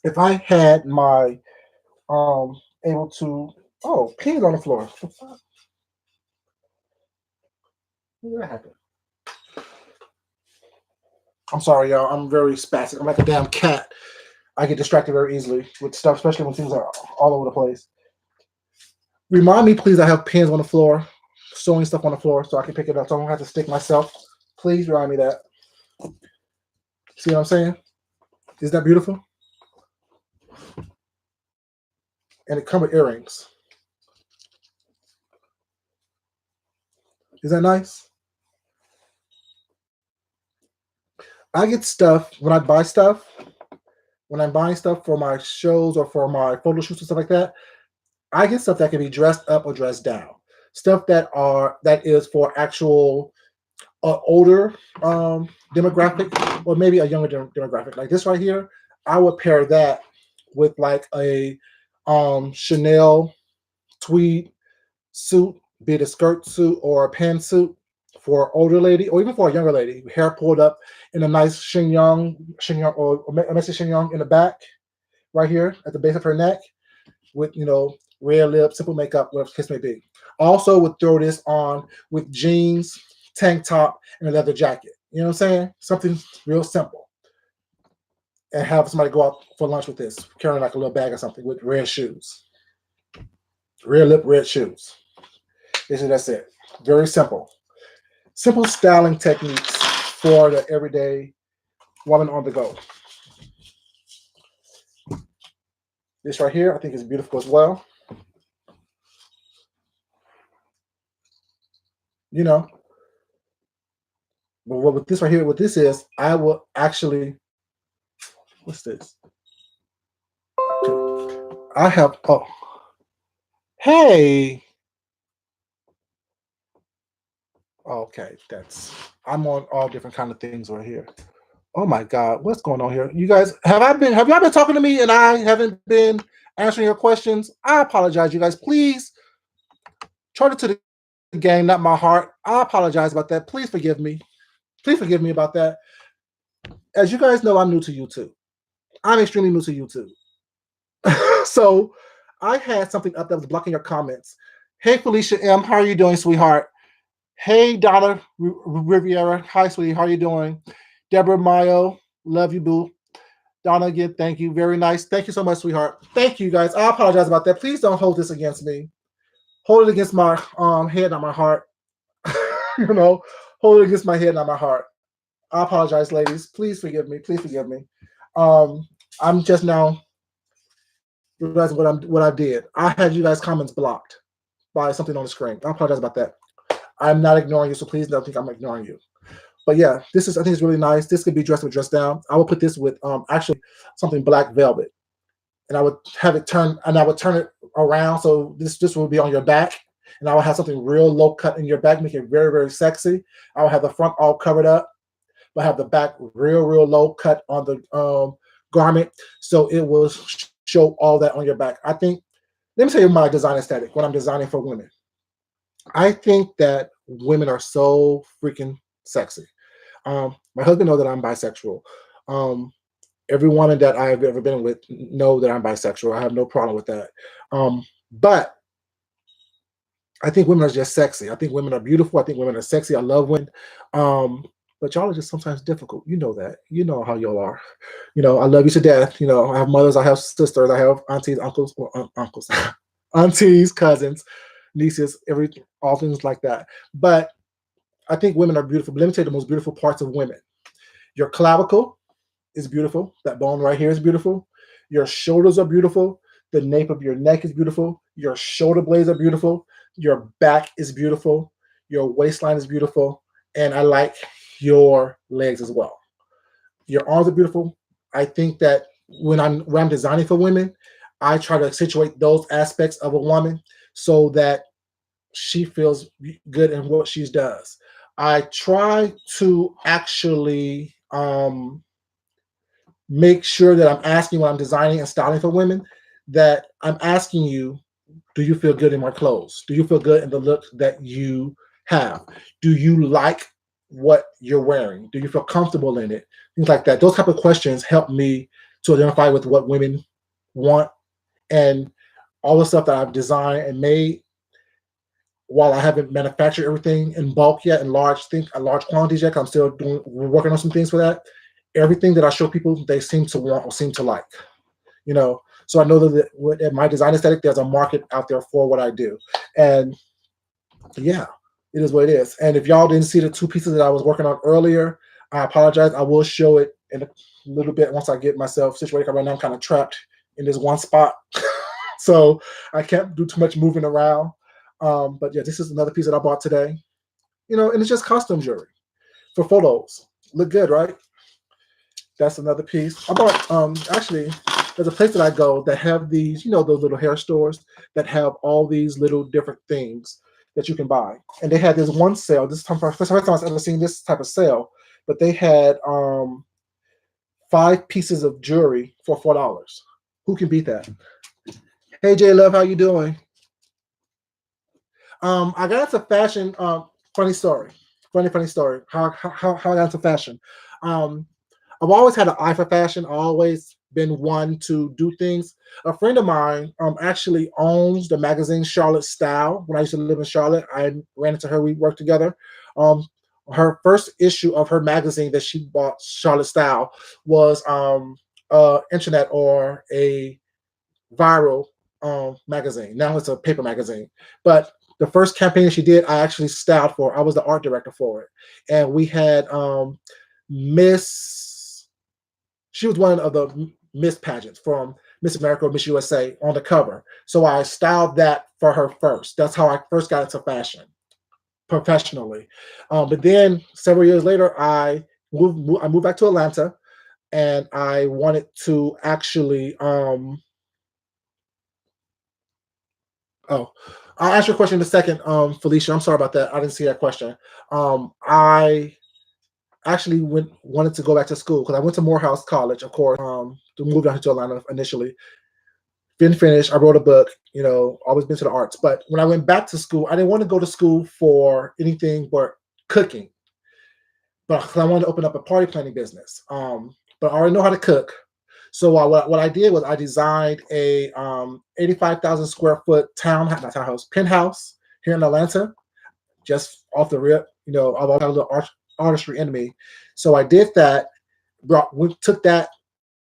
If I had my able to pins on the floor. What did that happen? I'm sorry, y'all. I'm very spastic. I'm like a damn cat. I get distracted very easily with stuff, especially when things are all over the place. Remind me, please, I have pins on the floor, sewing stuff on the floor so I can pick it up so I don't have to stick myself. Please remind me that. See what I'm saying? Isn't that beautiful? And it comes with earrings. Is that nice? I get stuff when I buy stuff. When I'm buying stuff for my shows or for my photo shoots and stuff like that, I get stuff that can be dressed up or dressed down. Stuff that is for actual older demographic or maybe a younger demographic. Like this right here, I would pair that with like a Chanel tweed suit, be it a skirt suit or a pantsuit for an older lady or even for a younger lady, hair pulled up in a nice chignon or a messy chignon in the back, right here at the base of her neck, with red lips, simple makeup, whatever the case may be. Also would throw this on with jeans, tank top, and a leather jacket. You know what I'm saying? Something real simple. And have somebody go out for lunch with this, carrying like a little bag or something with red shoes. Red lip, red shoes. That's it. Very simple. Simple styling techniques for the everyday woman on the go. This right here, I think is beautiful as well. But with this right here, what this is, I will actually, what's this? I have, hey. Okay, I'm on all different kind of things right here. Oh my God, what's going on here? You guys, have y'all been talking to me and I haven't been answering your questions? I apologize, you guys. Please charge it to the game, not my heart. I apologize about that. Please forgive me. Please forgive me about that. As you guys know, I'm new to YouTube. I'm extremely new to YouTube. So I had something up that was blocking your comments. Hey, Felicia M., how are you doing, sweetheart? Hey, Donna Riviera. Hi, sweetie. How are you doing? Deborah Mayo. Love you, boo. Donna, again, thank you. Very nice. Thank you so much, sweetheart. Thank you, guys. I apologize about that. Please don't hold this against me. Hold it against my head, not my heart. Hold it against my head, not my heart. I apologize, ladies. Please forgive me. Please forgive me. I'm just now realizing what I did. I had you guys' comments blocked by something on the screen. I apologize about that. I'm not ignoring you, so please don't think I'm ignoring you. But yeah, this is I think it's really nice. This could be dressed with dress down. I would put this with actually something black velvet, and I would have it turn and I would turn it around so this will be on your back, and I would have something real low cut in your back, make it very very sexy. I would have the front all covered up, but have the back real low cut on the garment, so it will show all that on your back. I think. Let me tell you my design aesthetic when I'm designing for women. I think that women are so freaking sexy. My husband knows that I'm bisexual. Um, every woman that I've ever been with know that I'm bisexual. I have no problem with that. But I think women are just sexy. I think women are beautiful. I think women are sexy. I love women. But y'all are just sometimes difficult. You know that. You know how y'all are. I love you to death. I have mothers, I have sisters, I have aunties, uncles, well, uncles, aunties, cousins, nieces, everything, all things like that. But I think women are beautiful. But let me tell you the most beautiful parts of women. Your clavicle is beautiful. That bone right here is beautiful. Your shoulders are beautiful. The nape of your neck is beautiful. Your shoulder blades are beautiful. Your back is beautiful. Your waistline is beautiful. And I like your legs as well. Your arms are beautiful. I think that when I'm designing for women, I try to situate those aspects of a woman so that she feels good in what she does. I try to actually make sure that I'm asking when I'm designing and styling for women that I'm asking you, do you feel good in my clothes? Do you feel good in the look that you have? Do you like what you're wearing? Do you feel comfortable in it? Things like that. Those type of questions help me to identify with what women want, and all the stuff that I've designed and made. While I haven't manufactured everything in bulk yet, in large quantities yet, 'cause I'm still working on some things for that. Everything that I show people, they seem to want or seem to like. So I know that in my design aesthetic, there's a market out there for what I do, and yeah, it is what it is. And if y'all didn't see the two pieces that I was working on earlier, I apologize. I will show it in a little bit once I get myself situated. 'Cause right now I'm kind of trapped in this one spot, so I can't do too much moving around. But yeah, this is another piece that I bought today. And it's just costume jewelry for photos. Look good, right? That's another piece. I bought actually there's a place that I go that have these, those little hair stores that have all these little different things that you can buy. And they had this one sale. This time first time I've ever seen this type of sale, but they had 5 pieces of jewelry for $4. Who can beat that? Hey J Love, how you doing? I got into fashion. Funny story. Funny story. How I got into fashion. Um, I've always had an eye for fashion. I've always been one to do things. A friend of mine actually owns the magazine Charlotte Style. When I used to live in Charlotte, I ran into her. We worked together. Um, her first issue of her magazine that she bought, Charlotte Style, was internet or a viral magazine. Now it's a paper magazine. But the first campaign she did, I actually styled for. I was the art director for it. And we had Miss, she was one of the Miss pageants from Miss America or Miss USA on the cover. So I styled that for her first. That's how I first got into fashion professionally. But then several years later, I moved back to Atlanta, and I wanted to actually oh, I'll ask your question in a second, Felicia. I'm sorry about that. I didn't see that question. I actually wanted to go back to school because I went to Morehouse College, of course, to move down to Atlanta initially. Didn't finish. I wrote a book, always been to the arts. But when I went back to school, I didn't want to go to school for anything but cooking. But I wanted to open up a party planning business. But I already know how to cook. So what I did was I designed a 85,000 square foot not townhouse, penthouse here in Atlanta, just off the rip. I've got a little artistry in me. So I did that, took that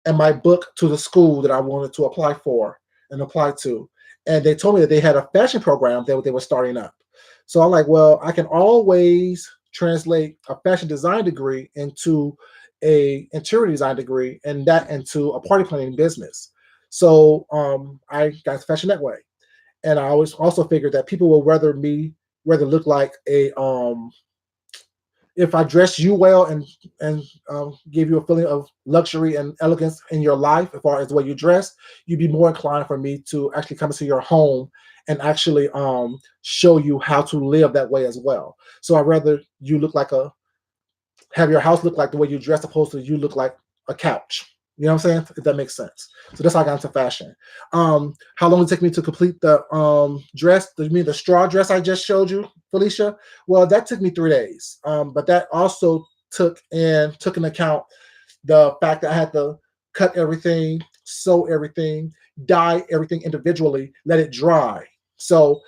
and my book to the school that I wanted to apply for and apply to. And they told me that they had a fashion program that they were starting up. So I'm like, well, I can always translate a fashion design degree into a interior design degree and that into a party planning business. So I got fashion that way. And I always also figured that people will rather me rather look like a if I dress you well and give you a feeling of luxury and elegance in your life, as far as the way you dress, you'd be more inclined for me to actually come into your home and actually show you how to live that way as well. So I'd rather you look like a have your house look like the way you dress, opposed to you look like a couch. You know what I'm saying? If that makes sense. So that's how I got into fashion. How long did it take me to complete the dress? You mean the straw dress I just showed you, Felicia? Well, that took me 3 days. But that also took into account the fact that I had to cut everything, sew everything, dye everything individually, let it dry. So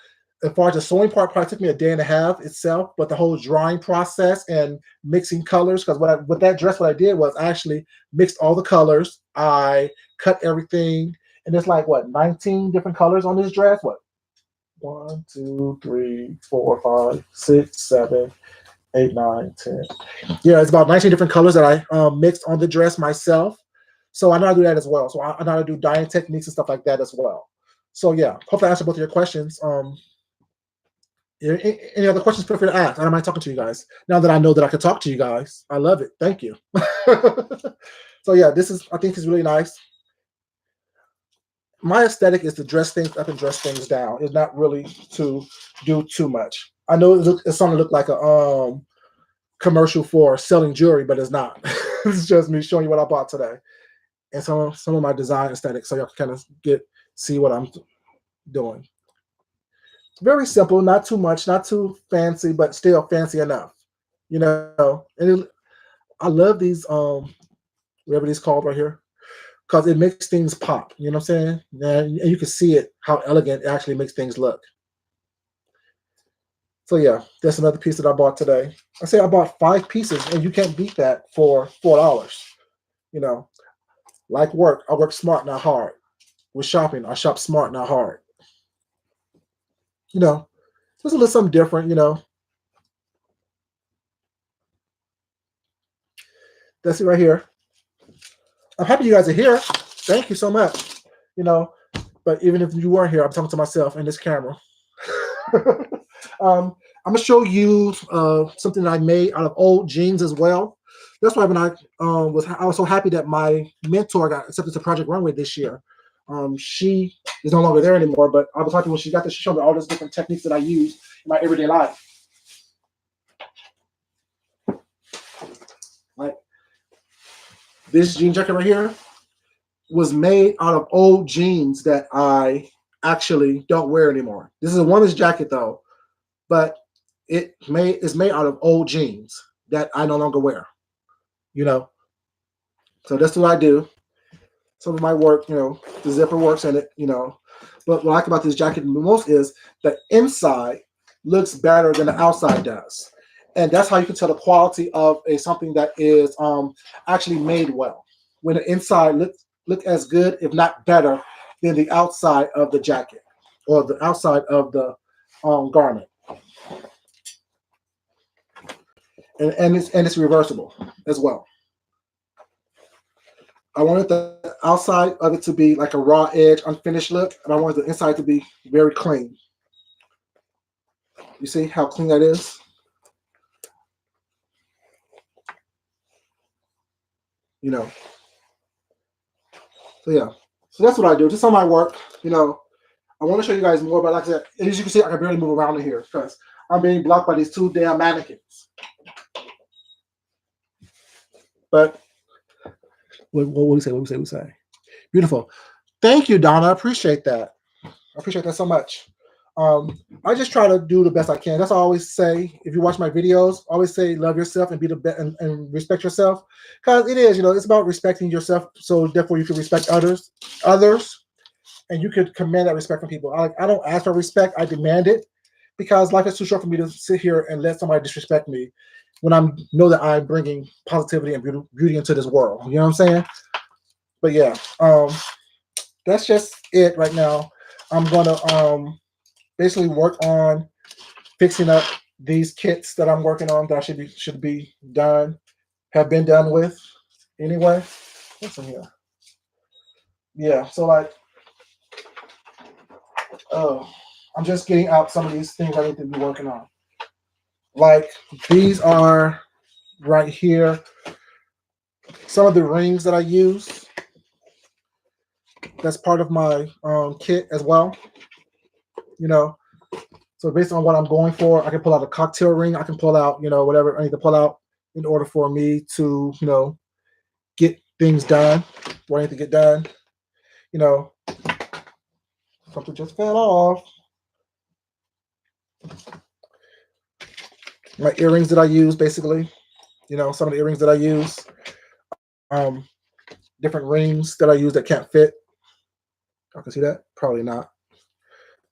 as far as the sewing part, probably took me a day and a half itself, but the whole drying process and mixing colors, because with that dress, what I did was I actually mixed all the colors. I cut everything, and it's like what 19 different colors on this dress. What 1, 2, 3, 4, 5, 6, 7, 8, 9, 10. Yeah, it's about 19 different colors that I mixed on the dress myself. So I know how to do that as well. So I know how to do dyeing techniques and stuff like that as well. So yeah, hopefully I answered both of your questions. Any other questions, feel free to ask. I don't mind talking to you guys. Now that I know that I can talk to you guys, I love it. Thank you. So yeah, I think is really nice. My aesthetic is to dress things up and dress things down. It's not really to do too much. I know it's something to look like a commercial for selling jewelry, but it's not. It's just me showing you what I bought today and some of my design aesthetics, so y'all can kind of see what I'm doing. Very simple, not too much, not too fancy, but still fancy enough. I love these whatever these called right here, because it makes things pop. You know what I'm saying? And you can see it how elegant it actually makes things look. So yeah, that's another piece that I bought today. I say I bought 5 pieces, and you can't beat that for $4. You know, like work, I work smart, not hard. With shopping, I shop smart, not hard. Just a little something different. That's it right here. I'm happy you guys are here. Thank you so much. You know, but even if you weren't here, I'm talking to myself in this camera. I'm gonna show you something that I made out of old jeans as well. That's why when I was so happy that my mentor got accepted to Project Runway this year. She is no longer there anymore, but I was happy when she got to show me all those different techniques that I use in my everyday life. Like this jean jacket right here was made out of old jeans that I actually don't wear anymore. This is a woman's jacket though, but it's made out of old jeans that I no longer wear. So that's what I do. Some of my work, the zipper works in it, But what I like about this jacket the most is the inside looks better than the outside does. And that's how you can tell the quality of something that is actually made well. When the inside look as good, if not better, than the outside of the jacket or the outside of the garment. And it's reversible as well. I wanted the outside of it to be like a raw edge, unfinished look, and I wanted the inside to be very clean. You see how clean that is? So yeah. So that's what I do. Just on my work, I want to show you guys more, but like I said, as you can see, I can barely move around in here because I'm being blocked by these 2 damn mannequins. But what we say? What we say? Beautiful. Thank you, Donna. I appreciate that. I appreciate that so much. I just try to do the best I can. That's what I always say. If you watch my videos, I always say love yourself and be the best and respect yourself, because it is, it's about respecting yourself. So therefore, you can respect others, and you could command that respect from people. I don't ask for respect; I demand it, because life is too short for me to sit here and let somebody disrespect me when I know that I'm bringing positivity and beauty into this world. You know what I'm saying? But yeah, that's just it right now. I'm gonna basically work on fixing up these kits that I'm working on that should be done, have been done with anyway. What's in here? Yeah, so like, oh, I'm just getting out some of these things I need to be working on. Like these are right here. Some of the rings that I use. That's part of my kit as well. You know, so based on what I'm going for, I can pull out a cocktail ring. I can pull out, whatever I need to pull out in order for me to, get things done. What I need to get done. You know, something just fell off. My earrings that I use, basically. Some of the earrings that I use. Um, Different rings that I use that can't fit. I can see that? Probably not.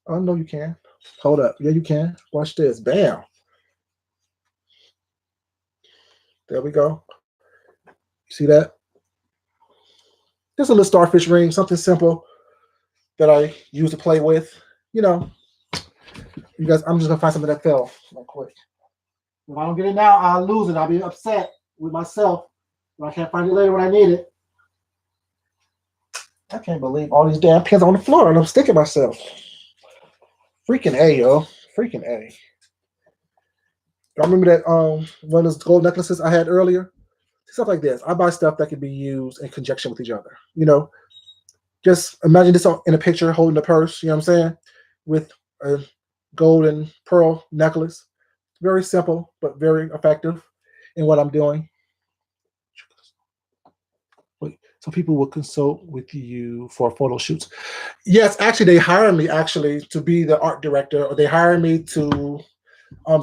Oh, no, you can. Hold up. Yeah, you can. Watch this. Bam. There we go. See that? Just a little starfish ring, something simple that I use to play with. You know, you guys, I'm just going to find something that fell real quick. If I don't get it now, I'll lose it. I'll be upset with myself when I can't find it later when I need it. I can't believe all these damn pins on the floor and I'm sticking myself. Freaking A, yo. Freaking A. I remember that one of those gold necklaces I had earlier. Stuff like this. I buy stuff that can be used in conjunction with each other. Just imagine this in a picture holding a purse, you know what I'm saying? With a gold and pearl necklace. Very simple, but very effective in what I'm doing. So people will consult with you for photo shoots. Yes, actually, they hire me to be the art director, or they hire me to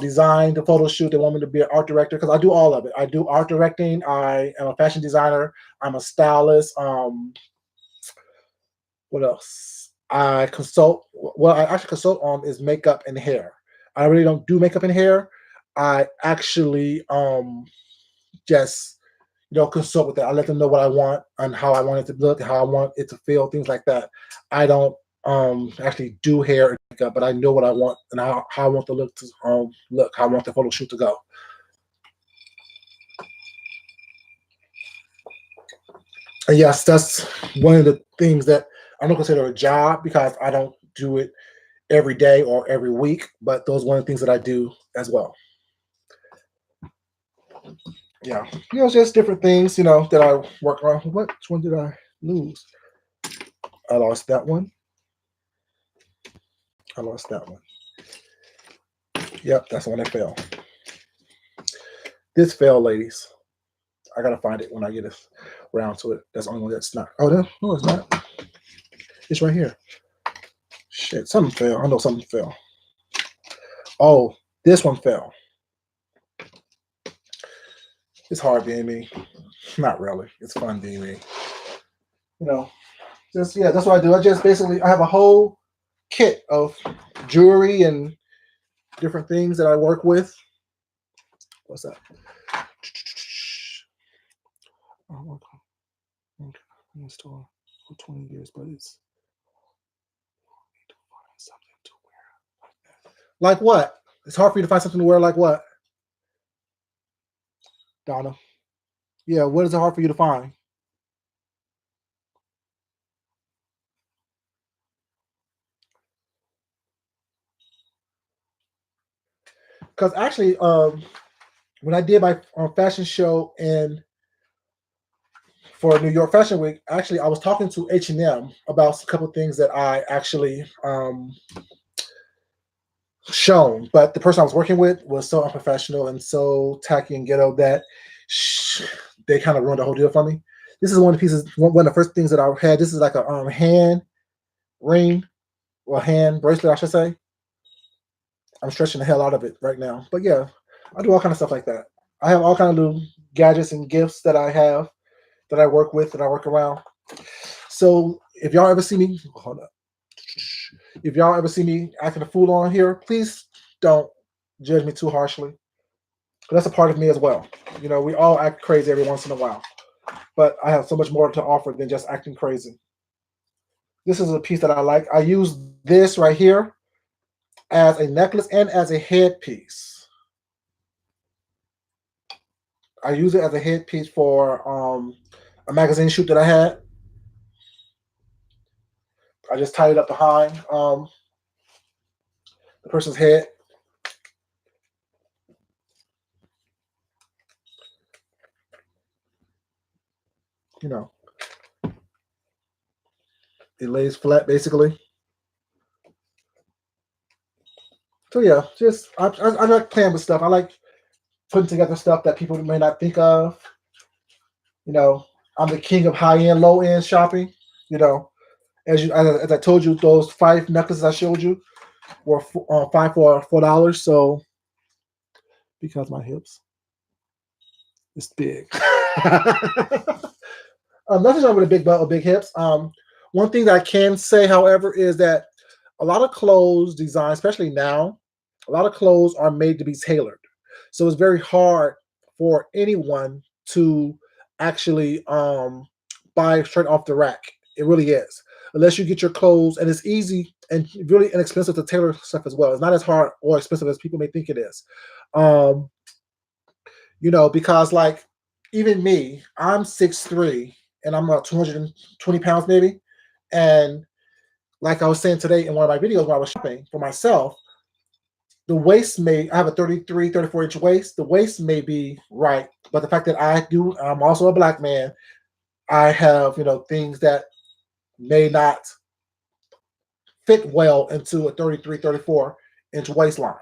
design the photo shoot. They want me to be an art director because I do all of it. I do art directing. I am a fashion designer. I'm a stylist. What else? I consult. What I actually consult on is makeup and hair. I really don't do makeup and hair. I actually just consult with that. I let them know what I want and how I want it to look, how I want it to feel, things like that. I don't actually do hair and makeup, but I know what I want and how I want the look to look, how I want the photo shoot to go. And yes, that's one of the things that I don't consider a job because I don't do it every day or every week, but those are one of the things that I do as well. Yeah, just different things, that I work on. Which one did I lose? I lost that one. I lost that one. Yep, that's the one that fell. This fell, ladies. I gotta find it when I get around to it. That's the only one that's not. Oh, no, it's not. It's right here. Shit, something fell. I know something fell. Oh, this one fell. It's hard being me. Not really. It's fun being me. That's what I do. I have a whole kit of jewelry and different things that I work with. What's that? Oh, okay. In the store for 20 years, but it's need to find something to wear. Like what? It's hard for you to find something to wear like what? Donna. Yeah, what is it hard for you to find? Because actually, when I did my fashion show for New York Fashion Week, actually, I was talking to H&M about a couple of things that I actually shown, but the person I was working with was so unprofessional and so tacky and ghetto that they kind of ruined the whole deal for me. This is one of the pieces, one of the first things that I had. This is like a hand ring or hand bracelet, I should say. I'm stretching the hell out of it right now, but yeah, I do all kind of stuff like that. I have all kind of little gadgets and gifts that I have that I work with, that I work around. So if y'all ever see me, hold up. If y'all ever see me acting a fool on here, please don't judge me too harshly. That's a part of me as well. We all act crazy every once in a while, but I have so much more to offer than just acting crazy. This is a piece that I like. I use this right here as a necklace and as a headpiece. I use it as a headpiece for a magazine shoot that I had. I just tied it up behind. the person's head. You know, it lays flat basically. So yeah, just I like playing with stuff. I like putting together stuff that people may not think of. You know, I'm the king of high end, low end shopping. You know, as I told you, those 5 necklaces I showed you were 5 for $4. So because my hips, it's big. Nothing's wrong with a big butt or big hips. One thing that I can say, however, is that a lot of clothes design, especially now, a lot of clothes are made to be tailored. So it's very hard for anyone to actually buy straight off the rack. It really is. Unless you get your clothes, and it's easy and really inexpensive to tailor stuff as well. It's not as hard or expensive as people may think it is. Um, because like even me, I'm 6'3" and I'm about 220 pounds maybe. And like I was saying today in one of my videos when I was shopping for myself, the waist I have a 33, 34-inch waist. The waist may be right, but the fact that I'm also a black man, I have, things that may not fit well into a 33, 34-inch waistline.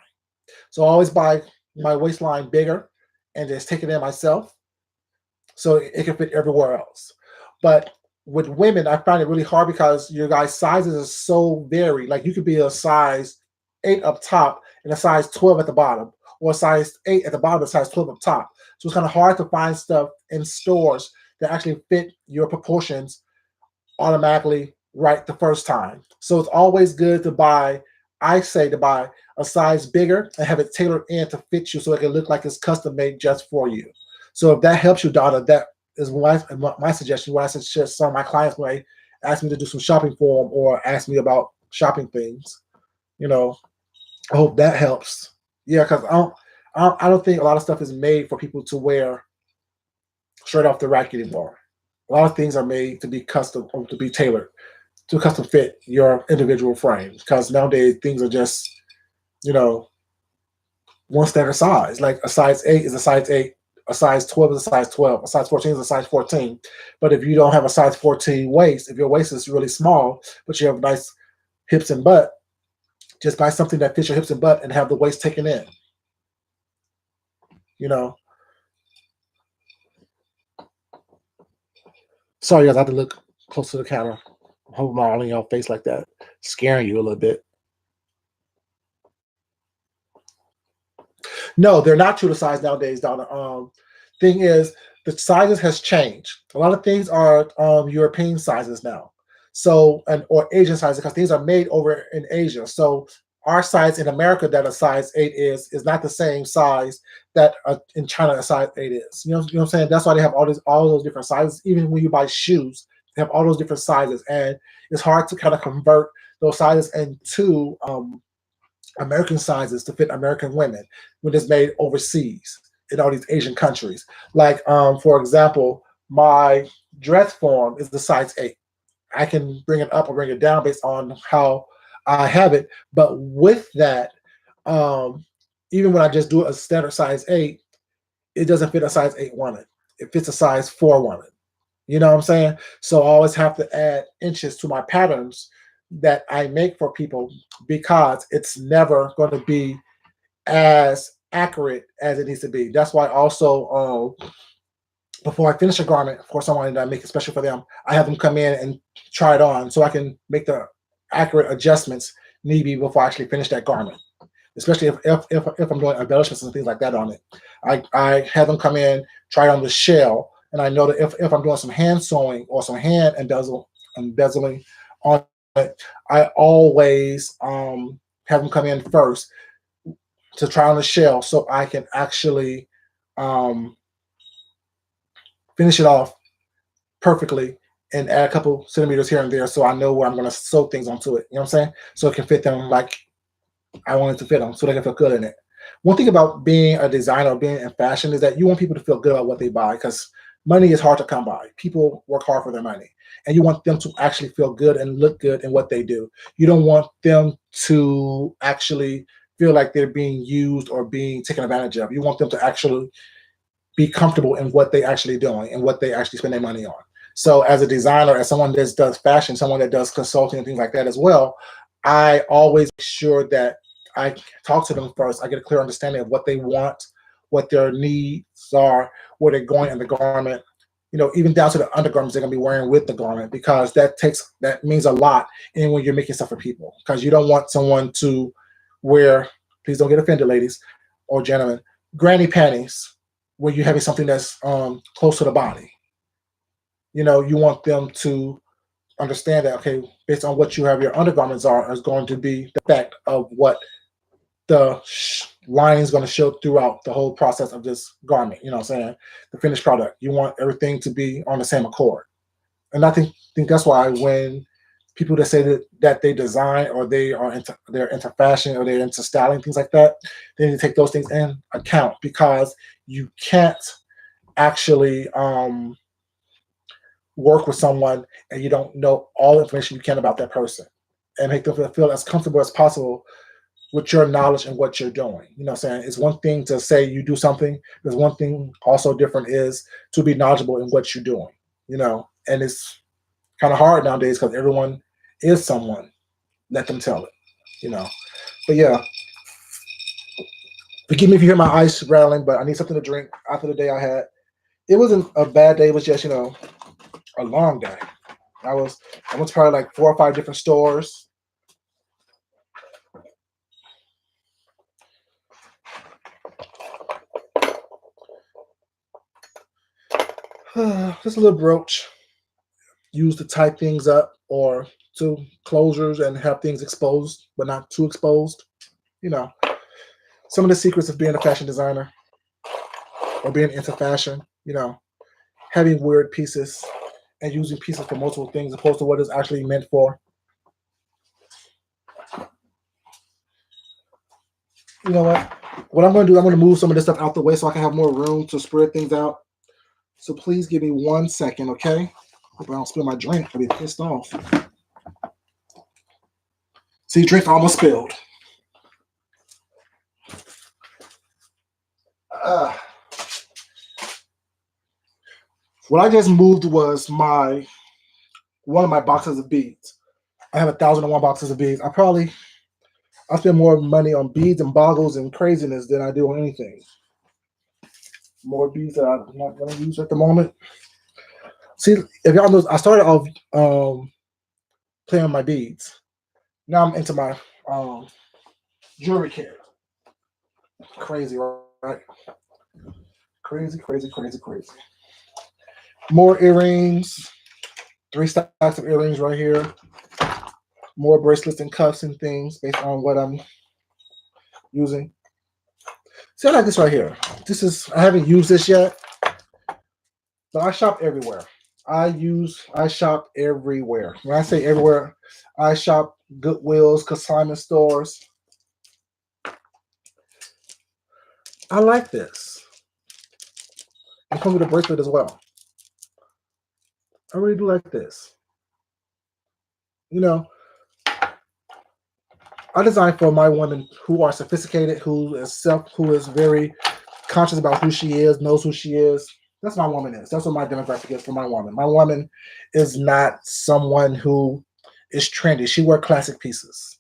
So I always buy my waistline bigger and just take it in myself so it can fit everywhere else. But with women, I find it really hard because your guys' sizes are so varied. Like you could be a size 8 up top and a size 12 at the bottom, or a size 8 at the bottom and a size 12 up top. So it's kind of hard to find stuff in stores that actually fit your proportions automatically right the first time. So it's always good to buy, I say to buy a size bigger and have it tailored in to fit you so it can look like it's custom made just for you. So if that helps you, daughter, that is my suggestion. What I suggest some of my clients when they ask me to do some shopping for them or ask me about shopping things. I hope that helps. Yeah, because I don't think a lot of stuff is made for people to wear straight off the rack anymore. A lot of things are made to be custom or to be tailored to custom fit your individual frames. Because nowadays things are just, one standard size. Like a size 8 is a size 8. A size 12 is a size 12. A size 14 is a size 14. But if you don't have a size 14 waist, if your waist is really small, but you have nice hips and butt, just buy something that fits your hips and butt and have the waist taken in. Sorry, guys, I had to look close to the camera. I hope I'm not all in your face like that, scaring you a little bit. No, they're not true to size nowadays, Donna. Thing is, the sizes has changed. A lot of things are European sizes now, or Asian sizes because things are made over in Asia. So our size in America that a size 8 is not the same size that in China a size 8 is. You know what I'm saying? That's why they have all those different sizes. Even when you buy shoes, they have all those different sizes, and it's hard to kind of convert those sizes into American sizes to fit American women when it's made overseas in all these Asian countries. Like, for example, my dress form is the size 8. I can bring it up or bring it down based on how I have it. But with that, even when I just do a standard size 8, it doesn't fit a size 8 woman. It fits a size 4 woman. You know what I'm saying? So I always have to add inches to my patterns that I make for people because it's never going to be as accurate as it needs to be. That's why also before I finish a garment for someone that I make it special for them, I have them come in and try it on so I can make the accurate adjustments need be before I actually finish that garment. Especially if I'm doing embellishments and things like that on it. I have them come in, try on the shell, and I know that if I'm doing some hand sewing or some hand embezzling on it, I always have them come in first to try on the shell so I can actually finish it off perfectly and add a couple centimeters here and there so I know where I'm going to sew things onto it. You know what I'm saying? So it can fit them like I want it to fit them so they can feel good in it. One thing about being a designer or being in fashion is that you want people to feel good about what they buy because money is hard to come by. People work hard for their money, and you want them to actually feel good and look good in what they do. You don't want them to actually feel like they're being used or being taken advantage of. You want them to actually be comfortable in what they actually doing and what they actually spend their money on. So as a designer, as someone that does fashion, someone that does consulting and things like that as well, I always make sure that I talk to them first. I get a clear understanding of what they want, what their needs are, where they're going in the garment. Even down to the undergarments they're gonna be wearing with the garment, because that means a lot in when you're making stuff for people. Because you don't want someone to wear, please don't get offended, ladies or gentlemen, granny panties when you're having something that's close to the body. You want them to understand that, okay, based on what you have your undergarments are, is going to be the fact of what the lining is going to show throughout the whole process of this garment. You know what I'm saying? The finished product. You want everything to be on the same accord. And I think that's why when people that say that they design, or they're into fashion, or they're into styling, things like that, they need to take those things in account, because you can't actually work with someone and you don't know all the information you can about that person, and make them feel as comfortable as possible with your knowledge and what you're doing. You know what I'm saying? It's one thing to say you do something. There's one thing also different is to be knowledgeable in what you're doing, and it's kind of hard nowadays because everyone is someone. Let them tell it, you know. But yeah, forgive me if you hear my ice rattling, but I need something to drink after the day I had. It wasn't a bad day. It was just, a long day. I went to probably like 4 or 5 different stores. Just a little brooch used to tie things up, or to closures and have things exposed, but not too exposed. You know, some of the secrets of being a fashion designer or being into fashion, having weird pieces and using pieces for multiple things opposed to what it's actually meant for. You know what? What I'm going to do, I'm going to move some of this stuff out the way so I can have more room to spread things out. So please give me 1 second, okay? Hope I don't spill my drink. I'll be pissed off. See, drink almost spilled. What I just moved was one of my boxes of beads. I have 1,001 boxes of beads. I spend more money on beads and boggles and craziness than I do on anything. More beads that I'm not going to use at the moment. See, if y'all know, I started off playing with my beads. Now I'm into my jewelry care. Crazy, right? Crazy, crazy, crazy, crazy. More earrings. 3 stacks of earrings right here. More bracelets and cuffs and things based on what I'm using. See, I like this right here. I haven't used this yet, but I shop everywhere. I shop everywhere. When I say everywhere, I shop Goodwills, consignment stores. I like this. It comes with a bracelet as well. I really do like this. I design for my women who are sophisticated, who is very conscious about who she is, knows who she is. That's my woman is. That's what my demographic is for my woman. My woman is not someone who is trendy. She wears classic pieces.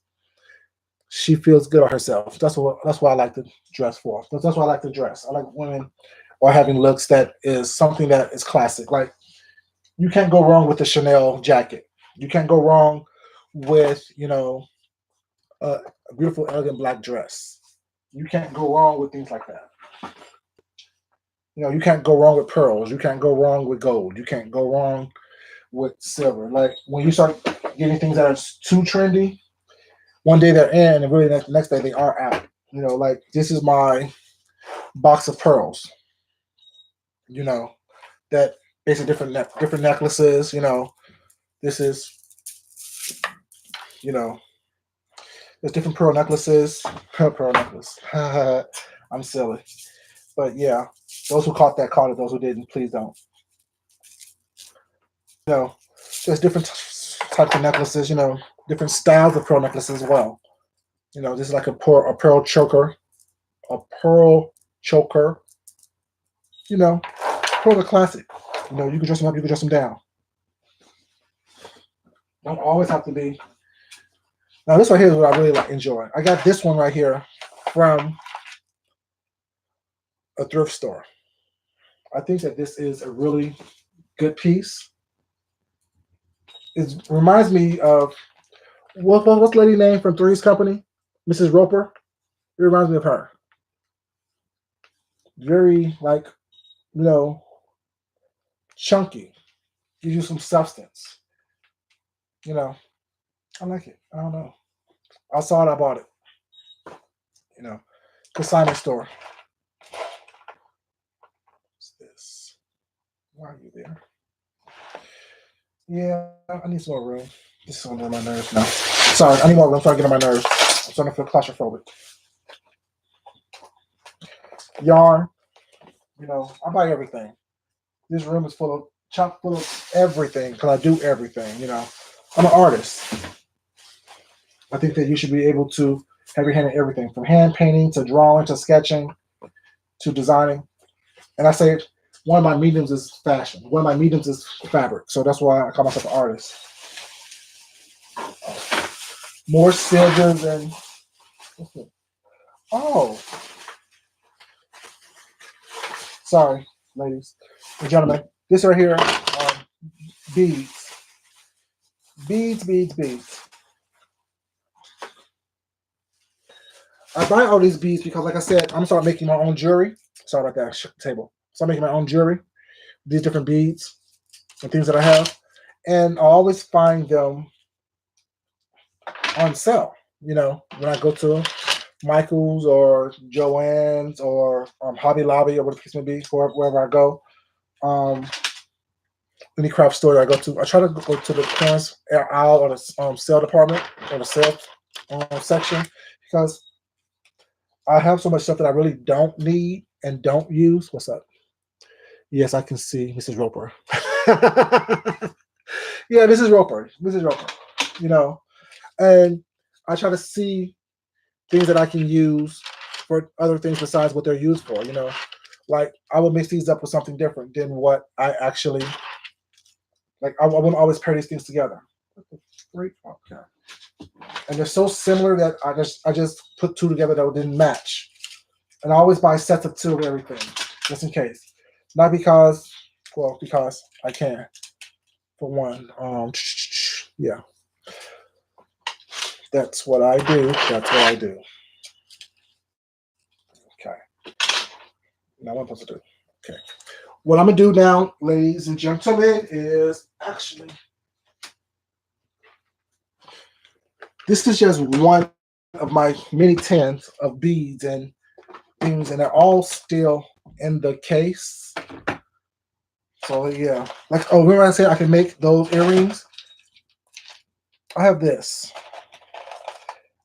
She feels good on herself. That's what I like to dress for. That's why I like to dress. I like women or having looks that is something that is classic. Like, you can't go wrong with a Chanel jacket. You can't go wrong with, a beautiful, elegant black dress. You can't go wrong with things like that. You can't go wrong with pearls. You can't go wrong with gold. You can't go wrong with silver. Like, when you start getting things that are too trendy, one day they're in, and really the next day they are out. Like, this is my box of pearls. That basically different necklaces. This is, there's different pearl necklaces. Pearl necklace. I'm silly. But yeah, those who caught it. Those who didn't, please don't. know, there's different types of necklaces, different styles of pearl necklaces as well. This is like a pearl choker, a pearl choker. Pearl the classic. You can dress them up, you can dress them down. Don't always have to be. Now this right here is what I really enjoy. I got this one right here from a thrift store. I think that this is a really good piece. It reminds me of what's the lady name from Three's Company? Mrs. Roper. It reminds me of her. Very chunky. Gives you some substance. I like it. I don't know. I saw it, I bought it. Consignment store. What's this? Why are you there? Yeah, I need some more room. This is on my nerves now. Sorry, I need more room so I get on my nerves. I'm starting to feel claustrophobic. Yarn. I buy everything. This room is chock full of everything because I do everything. I'm an artist. I think that you should be able to have your hand in everything, from hand painting to drawing to sketching to designing. And I say one of my mediums is fashion. One of my mediums is fabric. So that's why I call myself an artist. More scissors and sorry, ladies and gentlemen. This right here, beads. Beads. I buy all these beads because, like I said, I'm starting making my own jewelry. Sorry about that table. So I'm making my own jewelry, these different beads and things that I have. And I always find them on sale, when I go to Michael's or Joann's or Hobby Lobby or whatever the case may be, wherever I go. Any craft store that I go to, I try to go to the clearance aisle or the sale department or the sales section because I have so much stuff that I really don't need and don't use. What's up? Yes, I can see Mrs. Roper. Yeah, Mrs. Roper. And I try to see things that I can use for other things besides what they're used for. Like I will mix these up with something different than what I actually like. I wouldn't always pair these things together. Great, okay. And they're so similar that I just put two together that didn't match. And I always buy sets of two of everything, just in case. Not because I can. For one, yeah. That's what I do. Okay. Now what I'm supposed to do? Okay. What I'm gonna do now, ladies and gentlemen, is actually this is just one of my many tens of beads and things, and they're all still in the case. So yeah, remember I said I can make those earrings? I have this.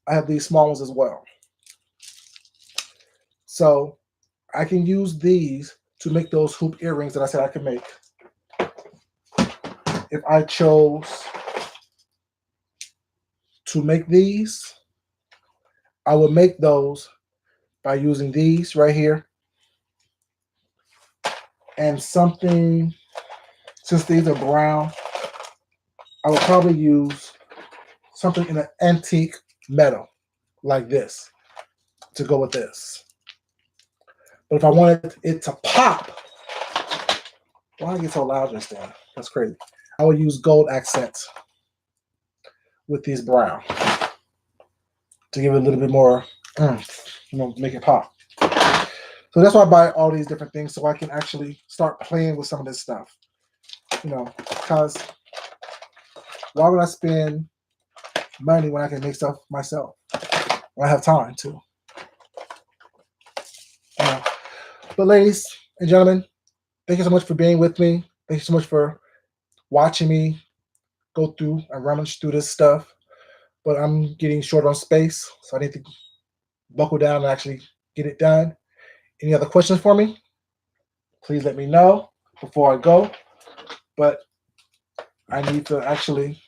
I have these small ones as well. So I can use these to make those hoop earrings that I said I could make. If I chose to make these, I would make those by using these right here. And something, since these are brown, I would probably use something in an antique metal like this to go with this. But if I wanted it to pop, why did I get so loud just then? That's crazy. I would use gold accents with these brown to give it a little bit more, make it pop. So that's why I buy all these different things so I can actually start playing with some of this stuff. Because why would I spend money when I can make stuff myself? When I have time to. But ladies and gentlemen, thank you so much for being with me. Thank you so much for watching me go through and rummage through this stuff. But I'm getting short on space, so I need to buckle down and actually get it done. Any other questions for me? Please let me know before I go. But I need to actually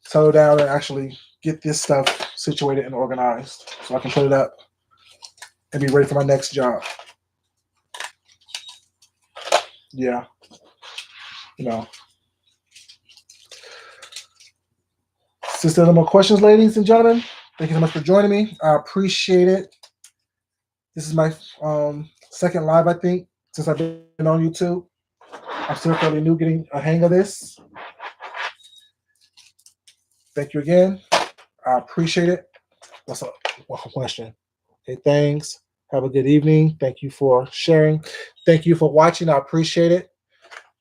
settle down and actually get this stuff situated and organized so I can put it up and be ready for my next job. Yeah, you know. Since there are no more questions, ladies and gentlemen, thank you so much for joining me. I appreciate it. This is my second live, I think, since I've been on YouTube. I'm still fairly new getting a hang of this. Thank you again. I appreciate it. What's up? One question. Okay, thanks. Have a good evening. Thank you for sharing. Thank you for watching. I appreciate it.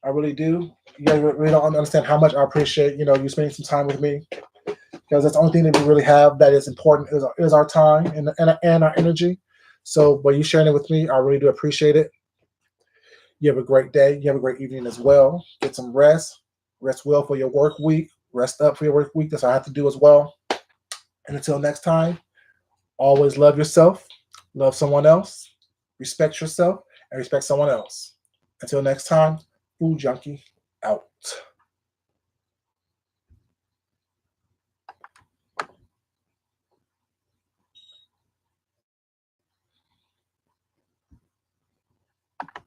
I really do. You guys really don't understand how much I appreciate, you spending some time with me, because that's the only thing that we really have that is important is our time and our energy. So by you sharing it with me, I really do appreciate it. You have a great day. You have a great evening as well. Get some rest. Rest well for your work week. Rest up for your work week. That's what I have to do as well. And until next time, always love yourself, love someone else, respect yourself, and respect someone else. Until next time, Food Junkie out.